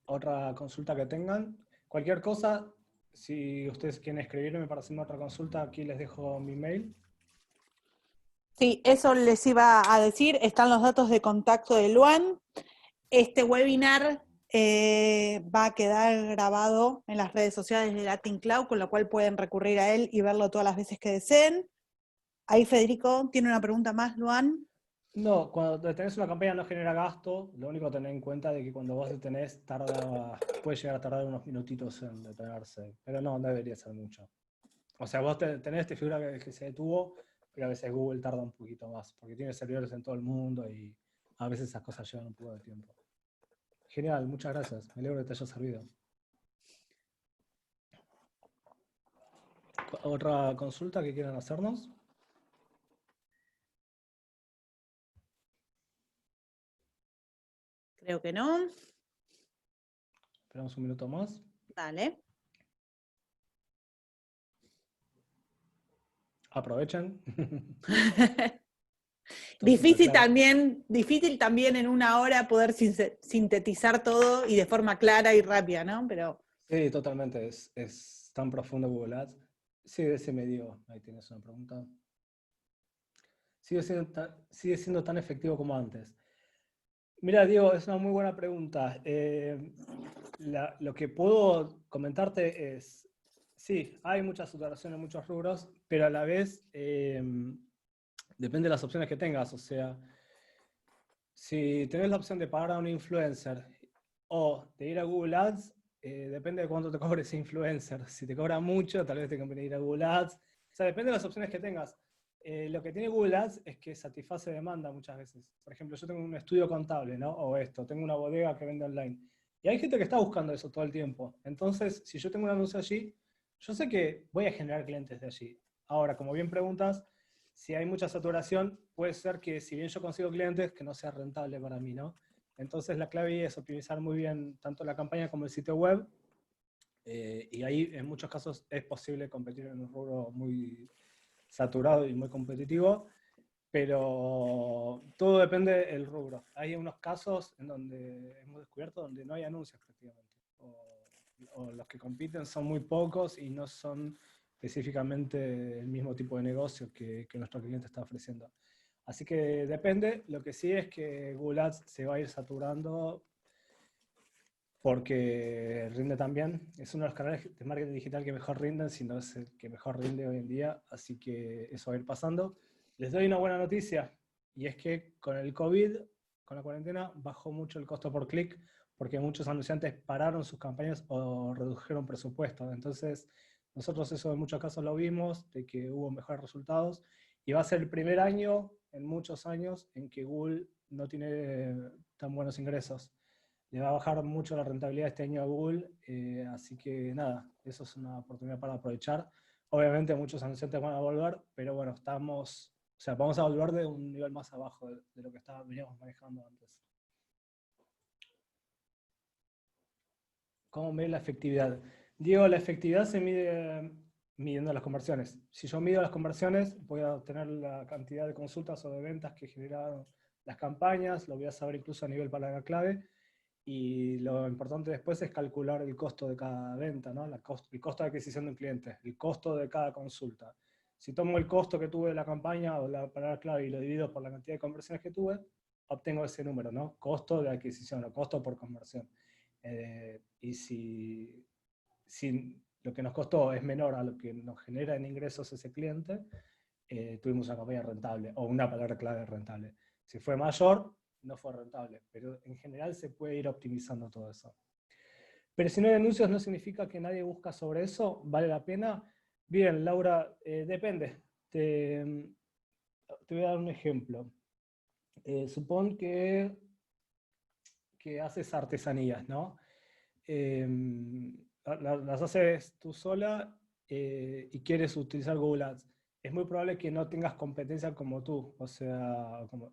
Otra consulta que tengan. Cualquier cosa, si ustedes quieren escribirme para hacerme otra consulta, aquí les dejo mi mail. Sí, eso les iba a decir, están los datos de contacto de Luan. Este webinar va a quedar grabado en las redes sociales de Latin Cloud, con lo cual pueden recurrir a él y verlo todas las veces que deseen. Ahí Federico tiene una pregunta más, Luan. No, cuando tenés una campaña no genera gasto, lo único que tener en cuenta es que cuando vos detenés puede llegar a tardar unos minutitos en detenerse, pero no debería ser mucho. O sea, vos tenés, te figura que se detuvo, pero a veces Google tarda un poquito más, porque tiene servidores en todo el mundo y a veces esas cosas llevan un poco de tiempo. Genial, muchas gracias, me alegro que te haya servido. ¿Otra consulta que quieran hacernos? Creo que no. Esperamos un minuto más. Dale. Aprovechen. Difícil también en una hora poder sintetizar todo y de forma clara y rápida, ¿no? Pero Sí, totalmente. Es tan profundo Google Ads. Sí, ese medio. Ahí tienes una pregunta. Sigue siendo tan efectivo como antes. Mira, Diego, es una muy buena pregunta. Lo que puedo comentarte es, sí, hay mucha saturación en muchos rubros, pero a la vez depende de las opciones que tengas. O sea, si tenés la opción de pagar a un influencer o de ir a Google Ads, depende de cuánto te cobre ese influencer. Si te cobra mucho, tal vez te conviene ir a Google Ads. O sea, depende de las opciones que tengas. Lo que tiene Google Ads es que satisface demanda muchas veces. Por ejemplo, yo tengo un estudio contable, ¿no? O tengo una bodega que vende online. Y hay gente que está buscando eso todo el tiempo. Entonces, si yo tengo un anuncio allí, yo sé que voy a generar clientes de allí. Ahora, como bien preguntas, si hay mucha saturación, puede ser que si bien yo consigo clientes, que no sea rentable para mí, ¿no? Entonces la clave es optimizar muy bien tanto la campaña como el sitio web, y ahí en muchos casos es posible competir en un rubro muy saturado y muy competitivo, pero todo depende del rubro. Hay unos casos en donde hemos descubierto donde no hay anuncios prácticamente, o los que compiten son muy pocos y no son específicamente el mismo tipo de negocio que nuestro cliente está ofreciendo. Así que depende, lo que sí es que Google Ads se va a ir saturando porque rinde también. Es uno de los canales de marketing digital que mejor rinden, si no es el que mejor rinde hoy en día, así que eso va a ir pasando. Les doy una buena noticia, y es que con el COVID, con la cuarentena, bajó mucho el costo por clic, porque muchos anunciantes pararon sus campañas o redujeron presupuesto. Entonces, nosotros eso en muchos casos lo vimos, de que hubo mejores resultados, y va a ser el primer año en muchos años en que Google no tiene tan buenos ingresos. le va a bajar mucho la rentabilidad este año a Google, así que nada, eso es una oportunidad para aprovechar. Obviamente muchos anunciantes van a volver, pero bueno, o sea, vamos a volver de un nivel más abajo de lo que veníamos manejando antes. ¿Cómo medir la efectividad? Digo, la efectividad se mide midiendo las conversiones. Si yo mido las conversiones, voy a obtener la cantidad de consultas o de ventas que generaron las campañas, lo voy a saber incluso a nivel palabra clave, y lo importante después es calcular el costo de cada venta, ¿no? El costo de adquisición de un cliente, el costo de cada consulta. Si tomo el costo que tuve de la campaña o la palabra clave y lo divido por la cantidad de conversiones que tuve, obtengo ese número, ¿no? Costo de adquisición o costo por conversión. Y si lo que nos costó es menor a lo que nos genera en ingresos ese cliente, tuvimos una campaña rentable o una palabra clave rentable. Si fue mayor, no fue rentable, pero en general se puede ir optimizando todo eso. Pero si no hay anuncios no significa que nadie busca sobre eso, ¿vale la pena? Bien, Laura, depende. Te voy a dar un ejemplo. Supón que haces artesanías, ¿no? Las haces tú sola y quieres utilizar Google Ads. Es muy probable que no tengas competencia como tú, o sea, como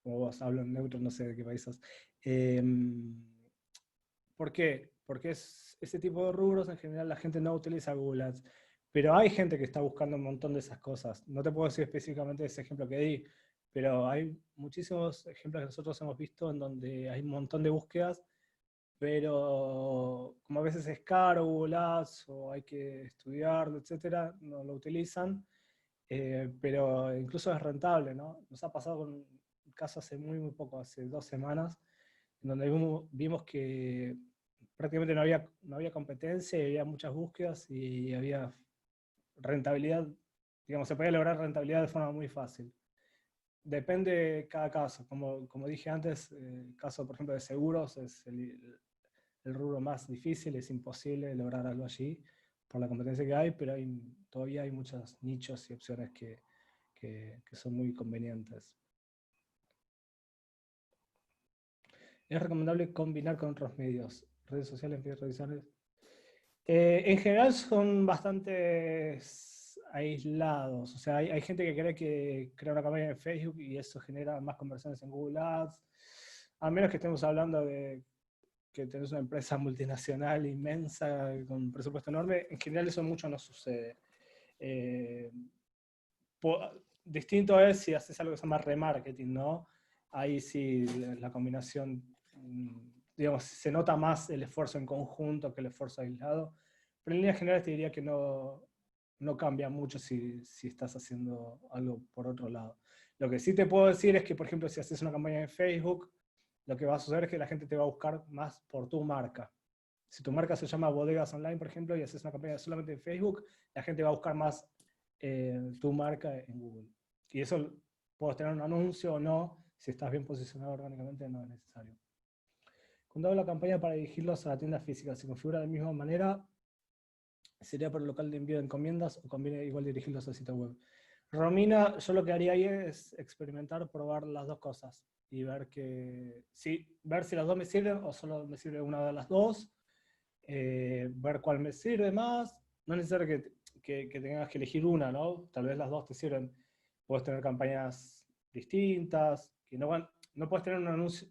vos, hablo en neutro, no sé de qué país sos. ¿Por qué? Porque ese tipo de rubros en general la gente no utiliza Google Ads, pero hay gente que está buscando un montón de esas cosas. No te puedo decir específicamente ese ejemplo que di, pero hay muchísimos ejemplos que nosotros hemos visto en donde hay un montón de búsquedas, pero como a veces es caro Google Ads o hay que estudiarlo, etcétera, no lo utilizan, pero incluso es rentable, ¿no? Nos ha pasado con un caso hace muy poco, hace 2 semanas, en donde vimos que prácticamente no había competencia, y había muchas búsquedas y había rentabilidad, digamos, se podía lograr rentabilidad de forma muy fácil. Depende de cada caso, como dije antes, el caso, por ejemplo, de seguros es el rubro más difícil, es imposible lograr algo allí por la competencia que hay, pero todavía hay muchos nichos y opciones que son muy convenientes. ¿Es recomendable combinar con otros medios? Redes sociales, redes sociales. En general son bastante aislados. O sea, hay gente que cree que crea una campaña en Facebook y eso genera más conversiones en Google Ads. A menos que estemos hablando de que tenés una empresa multinacional inmensa con un presupuesto enorme, en general eso mucho no sucede. Distinto es si haces algo que se llama remarketing, ¿no? Ahí sí la combinación, digamos, se nota más el esfuerzo en conjunto que el esfuerzo aislado, pero en líneas generales te diría que no cambia mucho si estás haciendo algo por otro lado. Lo que sí te puedo decir es que, por ejemplo, si haces una campaña en Facebook, lo que va a suceder es que la gente te va a buscar más por tu marca. Si tu marca se llama Bodegas Online, por ejemplo, y haces una campaña solamente en Facebook, la gente va a buscar más tu marca en Google. Y eso puedes tener un anuncio o no, si estás bien posicionado orgánicamente no es necesario. Cuando hago la campaña para dirigirlos a la tienda física, ¿se configura de la misma manera? ¿Sería por el local de envío de encomiendas o conviene igual dirigirlos al sitio web? Romina, yo lo que haría ahí es experimentar, probar las dos cosas y ver ver si las dos me sirven o solo me sirve una de las dos, ver cuál me sirve más. No es necesario que tengas que elegir una, ¿no? Tal vez las dos te sirven. Puedes tener campañas distintas, que no puedes tener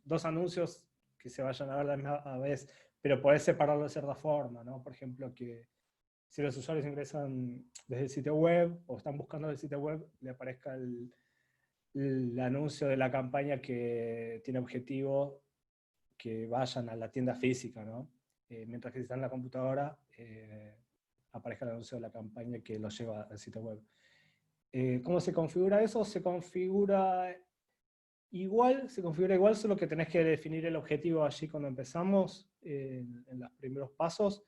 dos anuncios que se vayan a ver a la misma vez, pero podés separarlo de cierta forma, ¿no? Por ejemplo, que si los usuarios ingresan desde el sitio web o están buscando el sitio web, le aparezca el anuncio de la campaña que tiene objetivo que vayan a la tienda física, ¿no? Mientras que si están en la computadora, aparezca el anuncio de la campaña que los lleva al sitio web. ¿Cómo se configura eso? Se configura igual, solo que tenés que definir el objetivo allí cuando empezamos, en los primeros pasos.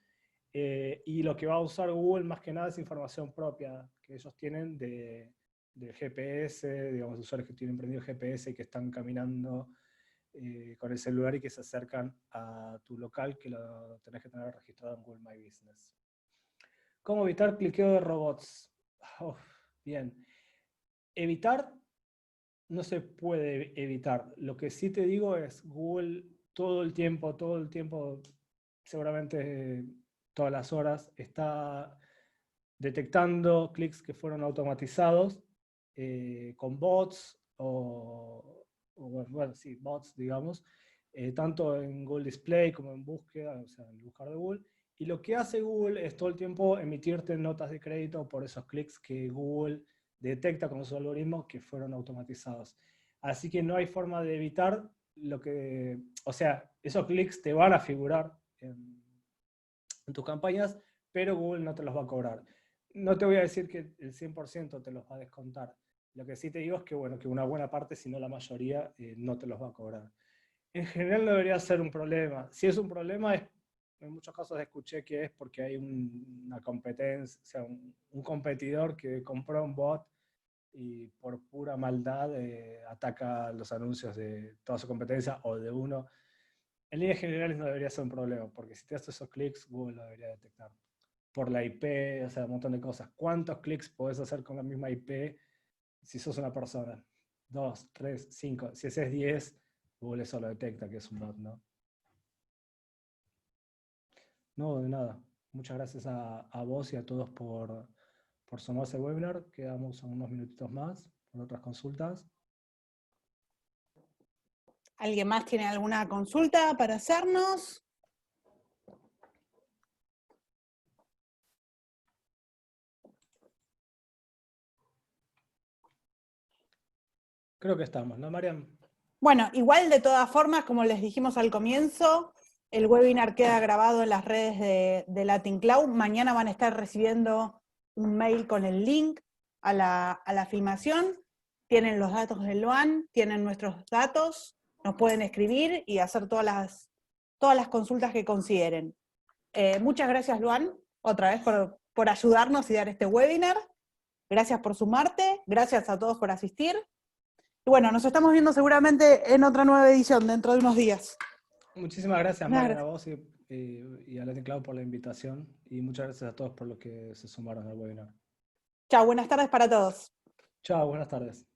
Y lo que va a usar Google más que nada es información propia que ellos tienen del GPS, digamos, usuarios que tienen prendido GPS y que están caminando con el celular y que se acercan a tu local, que lo tenés que tener registrado en Google My Business. ¿Cómo evitar cliqueo de robots? Bien. Evitar no se puede evitar. Lo que sí te digo es, Google todo el tiempo, seguramente todas las horas, está detectando clics que fueron automatizados con bots bueno, sí, bots, digamos, tanto en Google Display como en búsqueda, o sea, en el buscador de Google. Y lo que hace Google es todo el tiempo emitirte notas de crédito por esos clics que Google detecta con sus algoritmos que fueron automatizados. Así que no hay forma de evitar lo que, o sea, esos clics te van a figurar en tus campañas, pero Google no te los va a cobrar. No te voy a decir que el 100% te los va a descontar. Lo que sí te digo es que, bueno, que una buena parte, si no la mayoría, no te los va a cobrar. En general no debería ser un problema. Si es un problema, en muchos casos escuché que es porque hay una competencia, o sea, un competidor que compró un bot y por pura maldad ataca los anuncios de toda su competencia o de uno. En líneas generales no debería ser un problema, porque si te haces esos clics, Google lo debería detectar. Por la IP, o sea, un montón de cosas. ¿Cuántos clics podés hacer con la misma IP si sos una persona? 2, 3, 5. Si haces 10, Google eso lo detecta que es un bot, ¿no? No, de nada. Muchas gracias a vos y a todos por sumarse al webinar. Quedamos unos minutitos más por otras consultas. ¿Alguien más tiene alguna consulta para hacernos? Creo que estamos, ¿no, Mariam? Bueno, igual de todas formas, como les dijimos al comienzo, el webinar queda grabado en las redes de Latin Cloud. Mañana van a estar recibiendo un mail con el link a la filmación. Tienen los datos de Luan, tienen nuestros datos, nos pueden escribir y hacer todas las consultas que consideren. Muchas gracias, Luan, otra vez por ayudarnos y dar este webinar. Gracias por sumarte, gracias a todos por asistir. Y bueno, nos estamos viendo seguramente en otra nueva edición dentro de unos días. Muchísimas gracias, Muchas Marian, a gracias. vos y a Latin Cloud por la invitación. Y muchas gracias a todos por los que se sumaron al webinar. Chao, buenas tardes para todos. Chao, buenas tardes.